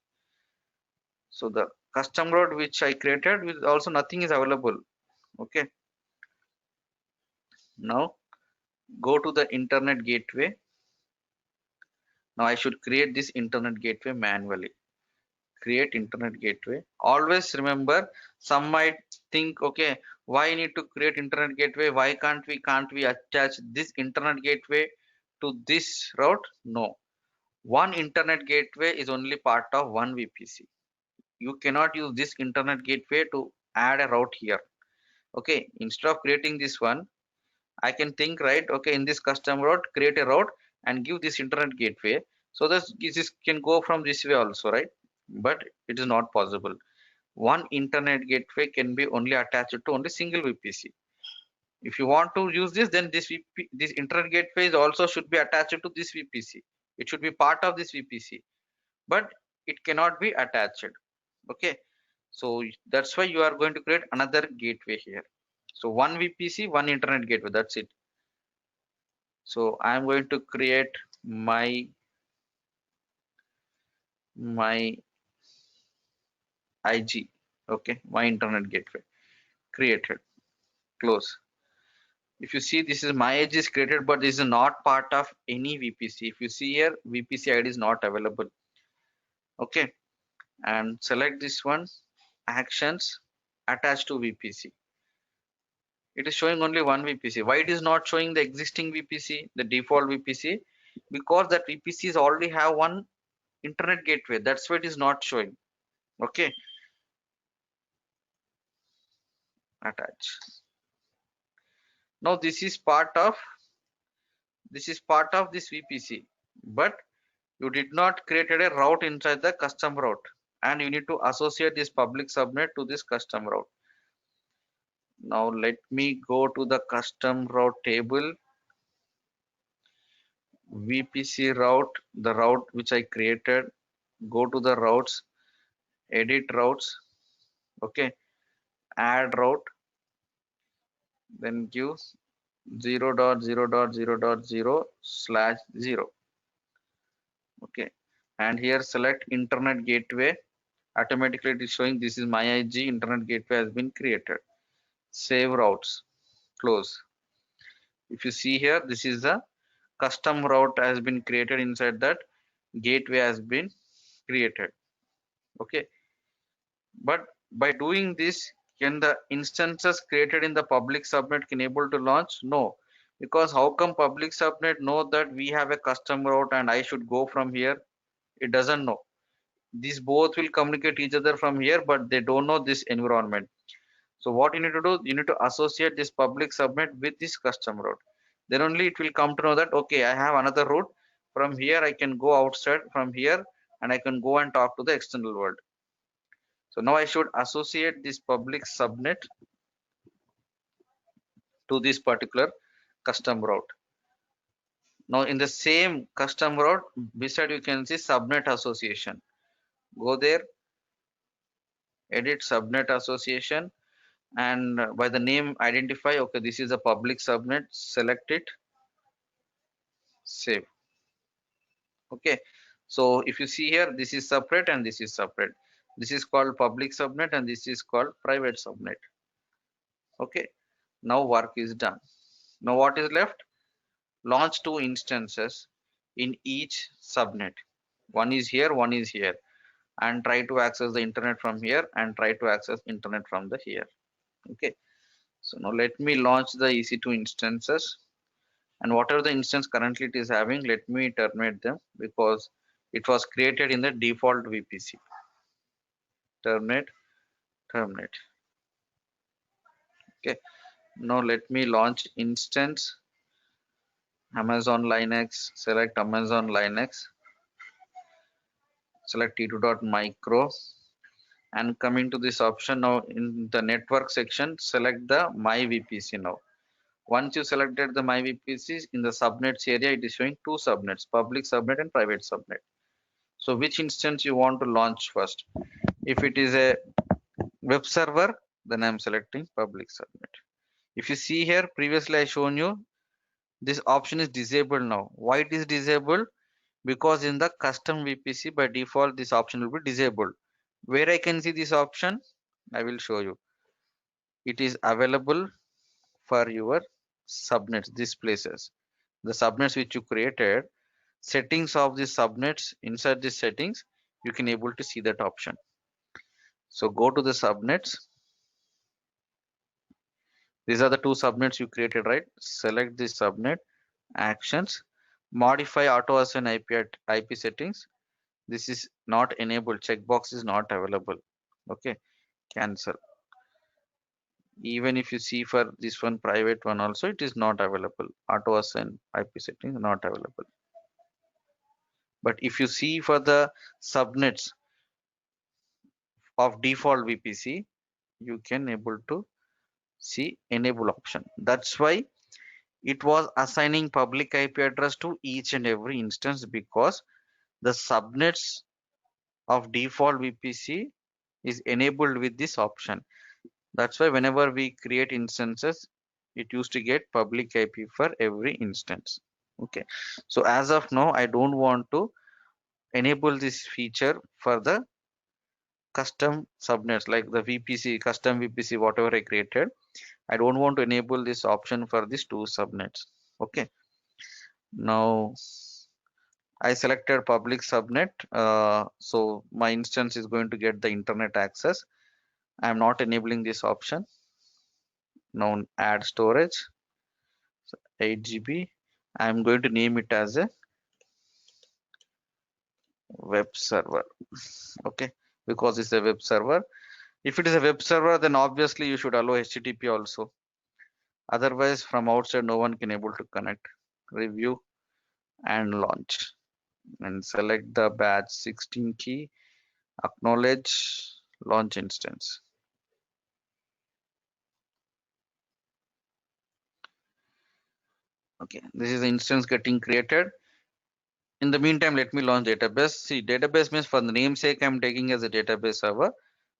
So the custom route which I created with also nothing is available. Okay. Now go to the internet gateway. Now I should create this internet gateway manually. Create internet gateway. Always remember, some might think, okay, why I need to create internet gateway? Why can't we attach this internet gateway to this route? No. One internet gateway is only part of one VPC. You cannot use this internet gateway to add a route here. Okay, instead of creating this one, I can think, right, okay, in this custom route, create a route and give this internet gateway. So that this can go from this way also, right? But it is not possible. One internet gateway can be only attached to only single VPC. If you want to use this, then this internet gateway is also should be attached to this VPC. It should be part of this VPC, but it cannot be attached. Okay, so that's why you are going to create another gateway here. So one VPC, one internet gateway, that's it. So I'm going to create my IG. Okay, my internet gateway created. Close. If you see, this is my IG is created, but this is not part of any VPC. If you see here, VPC ID is not available. Okay, and select this one, actions attached to VPC. It is showing only one VPC. Why it is not showing the existing VPC, the default VPC? Because that VPCs already have one internet gateway. That's why it is not showing. Okay, attach. Now this is part of this VPC, but you did not created a route inside the custom route, and you need to associate this public subnet to this custom route. Now let me go to the custom route table, VPC route, the route which I created. Go to the routes, edit routes. Okay, add route, then give 0.0.0.0/0. Okay, and here select internet gateway. Automatically it is showing this is my IG internet gateway has been created. Save routes, close. If you see here, this is the custom route has been created inside that gateway has been created. Okay, but by doing this, can the instances created in the public subnet can able to launch? No, because how come public subnet know that we have a custom route and I should go from here? It doesn't know. These both will communicate each other from here, but they don't know this environment. So what you need to do, you need to associate this public subnet with this custom route. Then only it will come to know that, okay, I have another route. From here, I can go outside from here and I can go and talk to the external world. So now I should associate this public subnet to this particular custom route. Now in the same custom route, beside you can see subnet association. Go there, edit subnet association, and by the name identify, okay, this is a public subnet, select it, save. Okay, so if you see here, this is separate and this is separate. This is called public subnet and this is called private subnet. Okay, now work is done. Now what is left? Launch two instances in each subnet. One is here, one is here, and try to access the internet from here and try to access internet from the here. Okay, so now let me launch the EC2 instances, and whatever the instance currently it is having, let me terminate them because it was created in the default VPC. Terminate, terminate. Okay, now let me launch instance Amazon Linux. Select Amazon Linux, select t2.micro, and coming to this option now in the network section, select the my VPC. Now once you selected the my VPCs, in the subnets area it is showing two subnets, public subnet and private subnet. So which instance you want to launch first? If it is a web server, then I'm selecting public subnet. If you see here, previously I shown you this option is disabled now. Why it is disabled? Because in the custom VPC by default this option will be disabled. Where I can see this option, I will show you. It is available for your subnets, these places. The subnets which you created, settings of the subnets, inside the settings, you can able to see that option. So go to the subnets. These are the two subnets you created, right? Select the subnet, actions, modify auto assign IP settings. This is not enabled, checkbox is not available. Okay, cancel. Even if you see for this one private one also, it is not available. Auto assign IP settings not available. But if you see for the subnets of default VPC, you can able to see enable option. That's why it was assigning public IP address to each and every instance, because the subnets of default VPC is enabled with this option. That's why whenever we create instances, it used to get public IP for every instance. Okay, so as of now, I don't want to enable this feature for the custom subnets like the VPC, custom VPC, whatever I created. I don't want to enable this option for these two subnets. Okay, now I selected public subnet. So my instance is going to get the internet access. I'm not enabling this option. Now add storage, 8 GB. I'm going to name it as a web server. Okay, because it's a web server. If it is a web server, then obviously you should allow HTTP also. Otherwise, from outside, no one can able to connect. Review and launch. And select the batch 16 key. Acknowledge, launch instance. Okay, this is the instance getting created. In the meantime, let me launch database. See, database means for the namesake, I'm taking as a database server,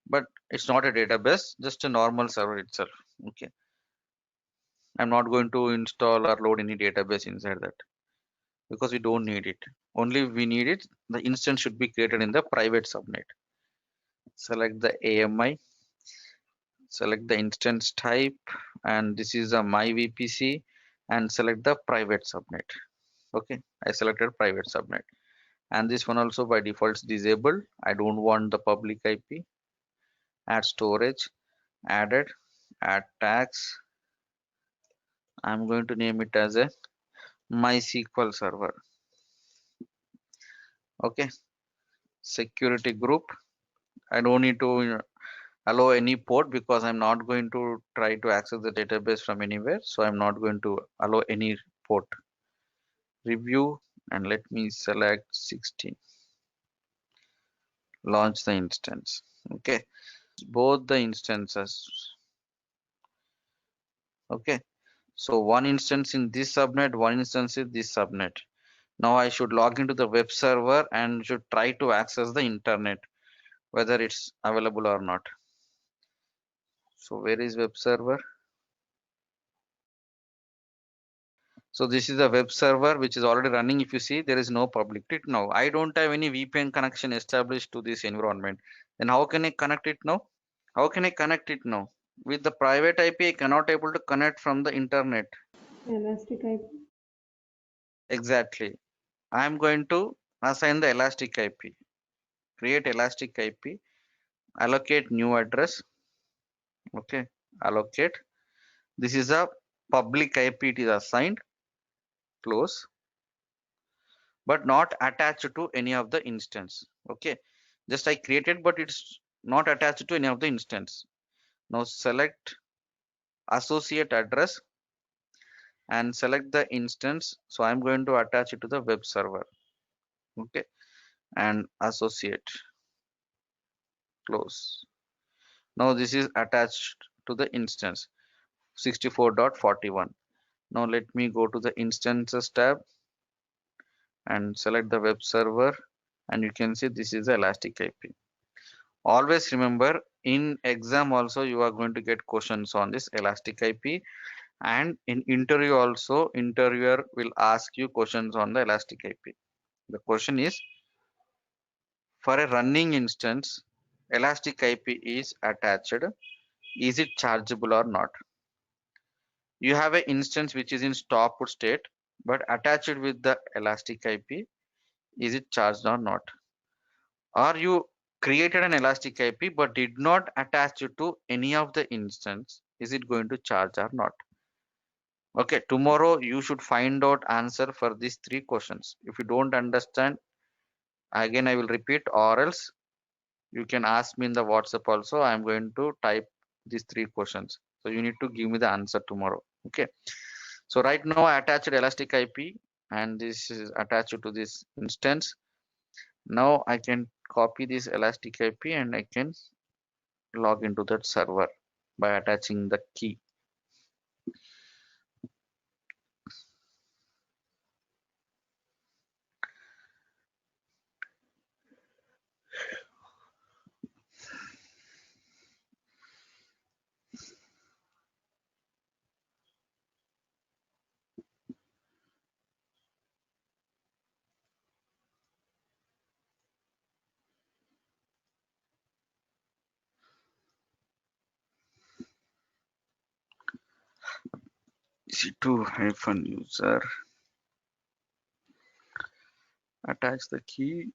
but it's not a database, just a normal server itself. Okay, I'm not going to install or load any database inside that because we don't need it. Only we need it. The instance should be created in the private subnet. Select the AMI, select the instance type, and this is a my VPC, and select the private subnet. Okay, I selected private subnet, and this one also by default is disabled. I don't want the public IP. Add storage, added, add tags. I'm going to name it as a MySQL server. Okay, security group. I don't need to allow any port because I'm not going to try to access the database from anywhere. So I'm not going to allow any port. Review, and let me select 16. Launch the instance. Okay, both the instances. Okay, so one instance in this subnet, one instance in this subnet. Now I should log into the web server and should try to access the internet, whether it's available or not. So where is web server? So this is a web server which is already running. If you see, there is no public it now. I don't have any VPN connection established to this environment. Then how can I connect it now? How can I connect it now? With the private IP, I cannot able to connect from the internet. Elastic IP. Exactly. I'm going to assign the elastic IP. Create elastic IP. Allocate new address. Okay. Allocate. This is a public IP. It is assigned. Close. But not attached to any of the instance. Okay, just I created, but it's not attached to any of the instance. Now select associate address and select the instance. So I'm going to attach it to the web server. Okay, and associate, close. Now this is attached to the instance 64.41. Now let me go to the instances tab and select the web server, and you can see this is the Elastic IP. Always remember, in exam also you are going to get questions on this Elastic IP, and in interview also interviewer will ask you questions on the Elastic IP. The question is, for a running instance, Elastic IP is attached. Is it chargeable or not? You have an instance which is in stopped state, but attached with the Elastic IP. Is it charged or not? Or you created an Elastic IP but did not attach it to any of the instance. Is it going to charge or not? Okay, tomorrow you should find out answer for these three questions. If you don't understand, again I will repeat, or else you can ask me in the WhatsApp also. I am going to type these three questions. So you need to give me the answer tomorrow. Okay. So right now I attached Elastic IP and this is attached to this instance. Now I can copy this Elastic IP and I can log into that server by attaching the key. EC2-user, attach the key.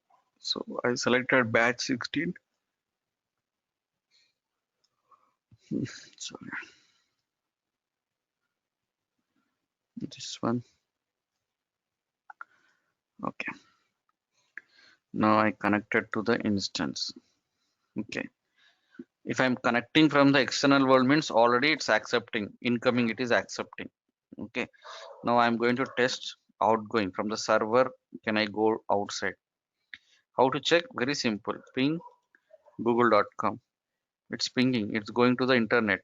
So I selected batch 16. Sorry, this one. Okay. Now I connected to the instance. Okay. If I'm connecting from the external world means already it's accepting. Incoming it is accepting. Okay. Now I'm going to test outgoing from the server. Can I go outside? How to check? Very simple. Ping google.com. It's pinging. It's going to the internet.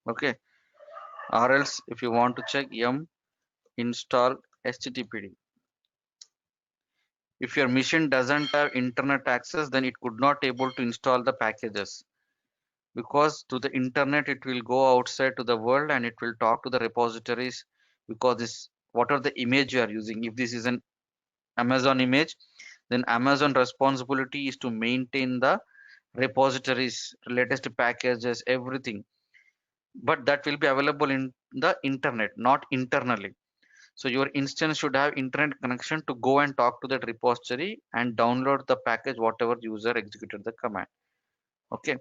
Okay. Or else if you want to check yum install httpd. If your machine doesn't have internet access, then it could not able to install the packages, because to the internet it will go outside to the world and it will talk to the repositories, because this what are the image you are using. If this is an Amazon image, then Amazon responsibility is to maintain the repositories, latest packages, everything, but that will be available in the internet, not internally. So your instance should have internet connection to go and talk to that repository and download the package whatever user executed the command. Okay,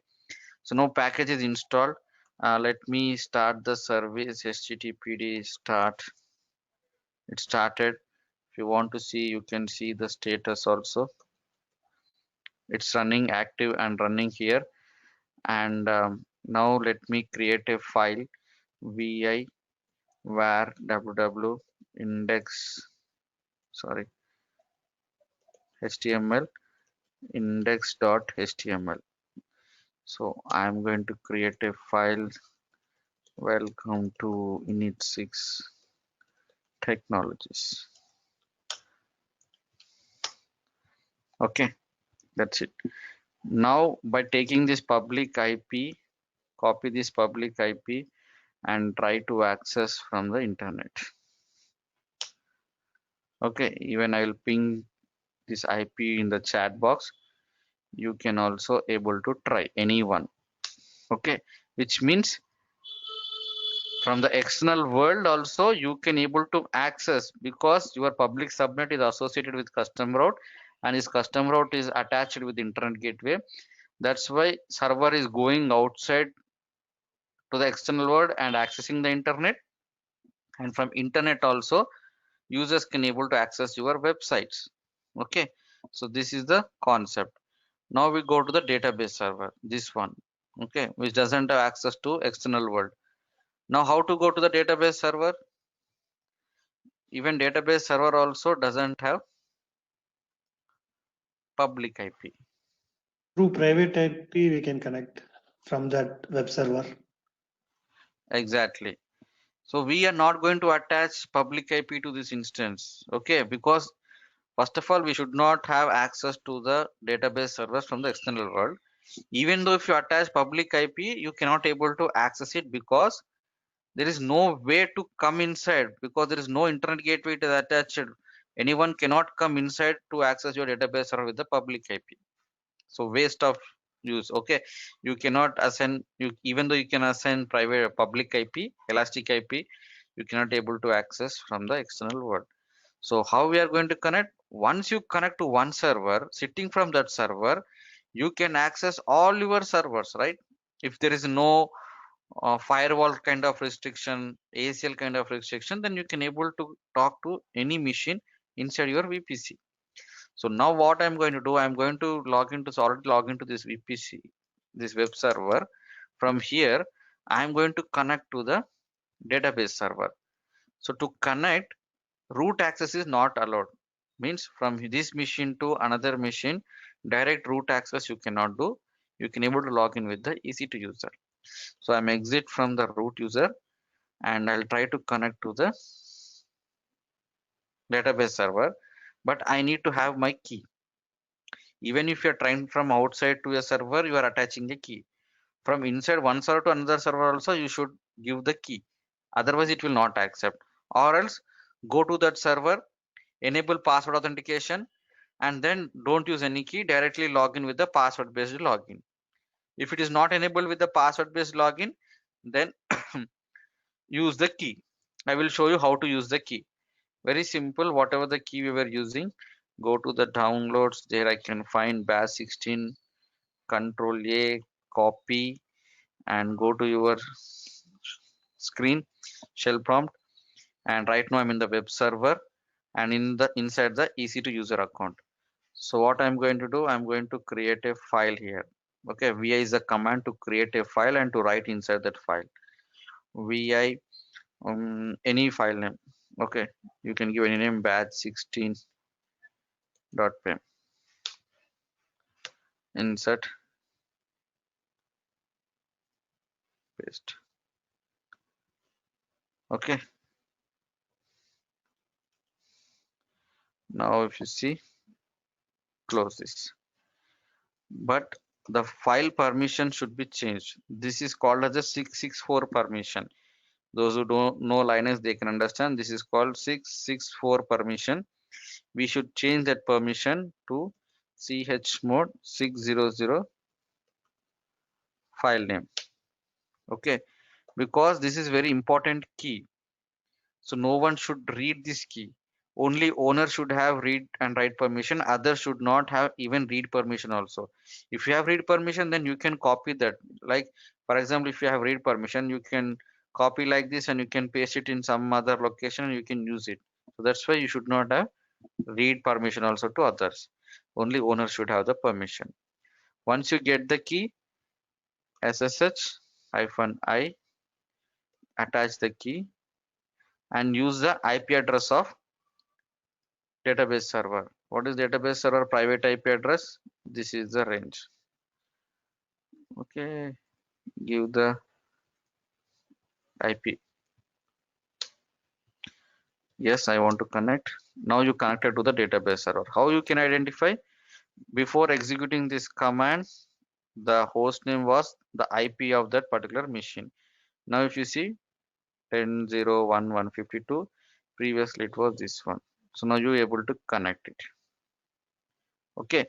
so now package is installed. Let me start the service. HTTPD start. It started. If you want to see, you can see the status also. It's running active and running here. And now let me create a file vi var www index, sorry, html index.html. So I'm going to create a file. Welcome to init6 technologies. Okay, that's it. Now by taking this public IP, copy this public IP and try to access from the internet. Okay, even I will ping this IP in the chat box. You can also able to try anyone. Okay, which means from the external world also you can able to access, because your public subnet is associated with custom route and this custom route is attached with internet gateway. That's why server is going outside to the external world and accessing the internet, and from internet also users can able to access your websites. Okay, so this is the concept. Now we go to the database server, this one. Okay, which doesn't have access to external world. Now how to go to the database server? Even database server also doesn't have public IP. Through private IP, we can connect from that web server. Exactly. So we are not going to attach public IP to this instance, okay? Because first of all, we should not have access to the database servers from the external world. Even though if you attach public IP, you cannot able to access it because there is no way to come inside, because there is no internet gateway to attach it. Anyone cannot come inside to access your database server with the public IP. So waste of use. Okay, you cannot assign, you even though you can assign private public IP, elastic IP, you cannot able to access from the external world. So how we are going to connect? Once you connect to one server, sitting from that server, you can access all your servers, right? If there is no firewall kind of restriction, ACL kind of restriction, then you can able to talk to any machine inside your VPC. So now what I'm going to do, I'm going to already log into this VPC, this web server. From here, I'm going to connect to the database server. So to connect, root access is not allowed. Means from this machine to another machine, direct root access you cannot do. You can able to log in with the EC2 user. So I'm exit from the root user and I'll try to connect to the database server, but I need to have my key. Even if you're trying from outside to a server, you are attaching a key. From inside one server to another server also, you should give the key. Otherwise, it will not accept. Or else, go to that server, enable password authentication, and then don't use any key. Directly log in with the password based login. If it is not enabled with the password based login, then use the key. I will show you how to use the key. Very simple. Whatever the key we were using, go to the downloads. There I can find bash 16, control A, copy, and go to your screen, shell prompt. And right now I'm in the web server and inside the EC2 user account. So what I'm going to do, I'm going to create a file here. Okay, vi is a command to create a file and to write inside that file. Vi any file name. Okay, you can give any name, bash16.py. Insert, paste. Okay, now if you see, close this. But the file permission should be changed. This is called as a 664 permission. Those who don't know Linux, they can understand. This is called 664 permission. We should change that permission to chmod 600 file name. Okay, because this is very important key. So no one should read this key. Only owner should have read and write permission. Others should not have even read permission also. If you have read permission, then you can copy that. Like for example, if you have read permission, you can copy like this and you can paste it in some other location and you can use it. So that's why you should not have read permission also to others. Only owner should have the permission. Once you get the key, SSH-I, attach the key and use the IP address of database server. What is database server private IP address? This is the range. Okay, give the IP. Yes, I want to connect. Now you connected to the database server. How you can identify? Before executing this command, the host name was the IP of that particular machine. Now if you see 10.0.1.152, previously it was this one. So now you're able to connect it. Okay,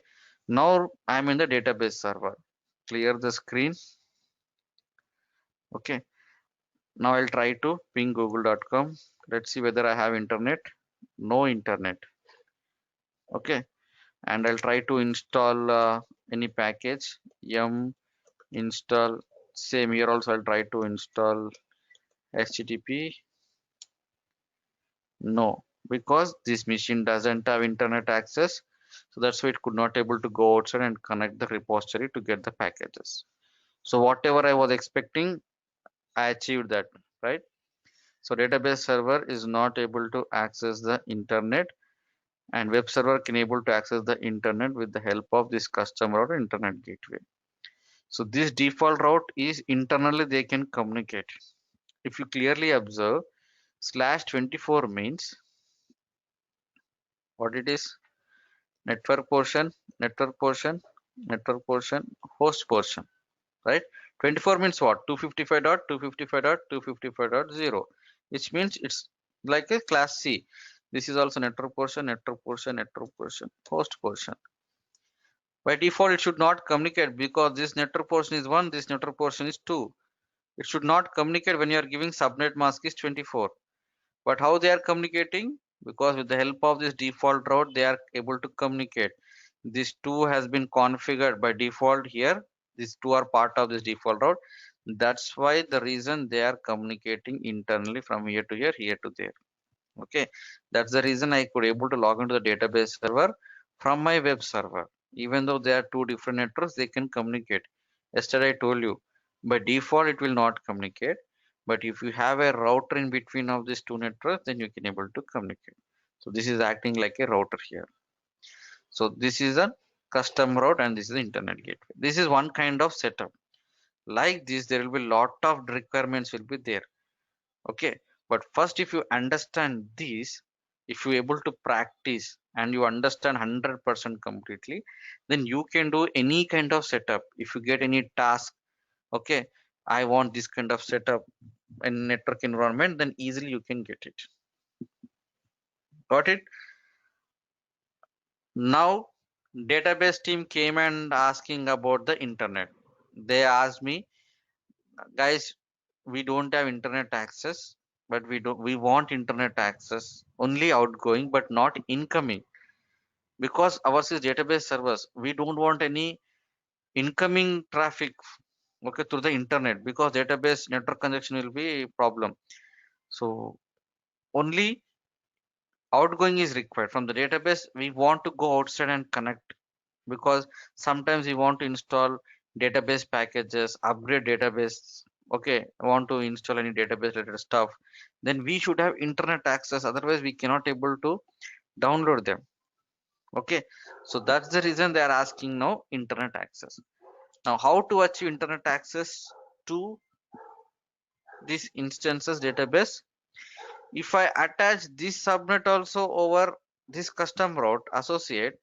now I'm in the database server. Clear the screen. Okay, now I'll try to ping google.com. Let's see whether I have internet. No internet. Okay, and I'll try to install any package. Yum install. Same here also I'll try to install HTTP. No, because this machine doesn't have internet access. So that's why it could not able to go outside and connect the repository to get the packages. So whatever I was expecting, I achieved that. right? So database server is not able to access the internet, and web server can able to access the internet with the help of this customer or internet gateway. So this default route is internally they can communicate. If you clearly observe, /24 means what it is: network portion, network portion, network portion, host portion, right? 24 means what? 255.255.255.0, which means it's like a class C. This is also network portion, network portion, network portion, host portion. By default, it should not communicate because this network portion is 1, this network portion is 2. It should not communicate when you are giving subnet mask is 24. But how they are communicating? Because with the help of this default route, they are able to communicate. This 2 has been configured by default here. These 2 are part of this default route. That's why the reason they are communicating internally from here to here to there. Okay, that's the reason I could able to log into the database server from my web server. Even though they are two different networks, they can communicate. Yesterday I told you, by default it will not communicate, but if you have a router in between of these two networks, then you can able to communicate. So this is acting like a router here. So this is a custom route and this is the internet gateway. This is one kind of setup. Like this, there will be lot of requirements will be there. Okay, but first if you understand this, if you able to practice and you understand 100% completely, then you can do any kind of setup. If you get any task, okay, I want this kind of setup in network environment, then easily you can get it. Got it? Now database team came and asking about the internet. They asked me, guys, we don't have internet access, but we want internet access only outgoing but not incoming, because ours is database servers. We don't want any incoming traffic, okay, through the internet, because database network congestion will be a problem. So only outgoing is required from the database. We want to go outside and connect, because sometimes we want to install database packages, upgrade database, okay, want to install any database related stuff, then we should have internet access, otherwise we cannot able to download them. Okay, so that's the reason they are asking now internet access. Now how to achieve internet access to this instances database? If I attach this subnet also over this custom route associate,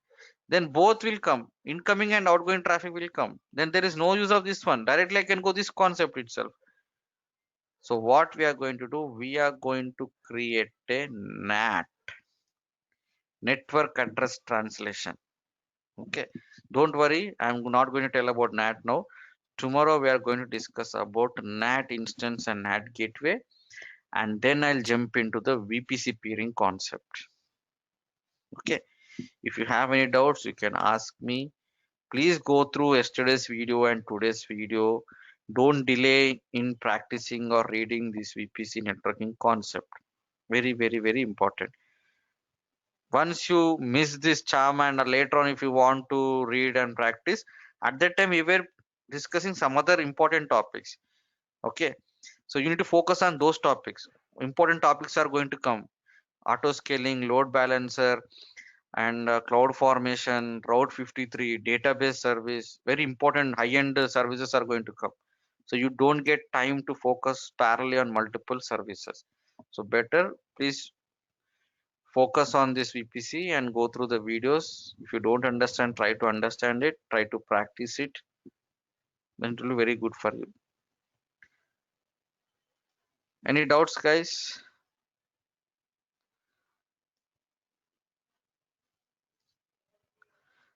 then both will come, incoming and outgoing traffic will come, then there is no use of this one. Directly I can go this concept itself. So what we are going to do, we are going to create a NAT, network address translation. Okay, don't worry, I'm not going to tell about NAT now. Tomorrow we are going to discuss about NAT instance and NAT gateway, and then I'll jump into the VPC peering concept. Okay, if you have any doubts you can ask me. Please go through yesterday's video and today's video. Don't delay in practicing or reading this VPC networking concept. Very, very, very important. Once you miss this charm and later on if you want to read and practice, at that time we were discussing some other important topics. Okay, so you need to focus on those topics. Important topics are going to come: auto scaling, load balancer, and cloud formation, route 53, database service. Very important high-end services are going to come, so you don't get time to focus parallelly on multiple services. So better please focus on this VPC and go through the videos. If you don't understand, try to understand it, try to practice it, then it will be very good for you. Any doubts, guys?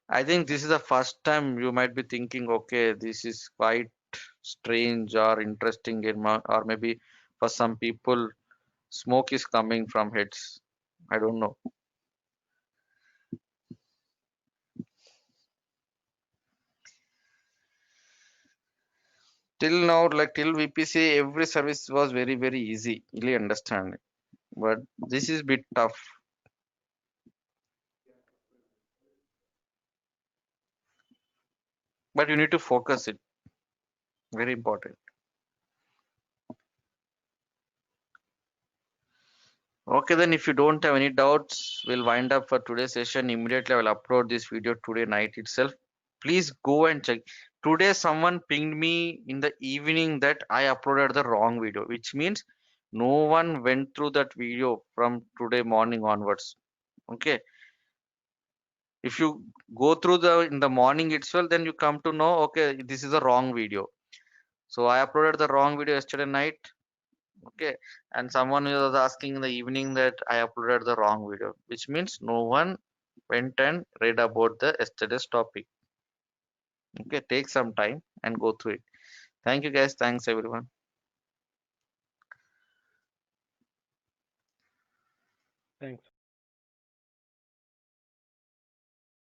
I think this is the first time you might be thinking, okay, this is quite strange or interesting, or maybe for some people, smoke is coming from heads. I don't know. Till now, like till VPC, every service was very, very easy, really understand. But this is bit tough. But you need to focus it. Very important. Okay, then if you don't have any doubts, we'll wind up for today's session. Immediately, I will upload this video today night itself. Please go and check. Today, someone pinged me in the evening that I uploaded the wrong video, which means no one went through that video from today morning onwards. Okay, if you go through the in the morning itself, then you come to know, okay, this is a wrong video. So I uploaded the wrong video yesterday night. Okay, and someone was asking in the evening that I uploaded the wrong video, which means no one went and read about the yesterday's topic. Okay, take some time and go through it. Thank you guys. Thanks everyone. Thanks.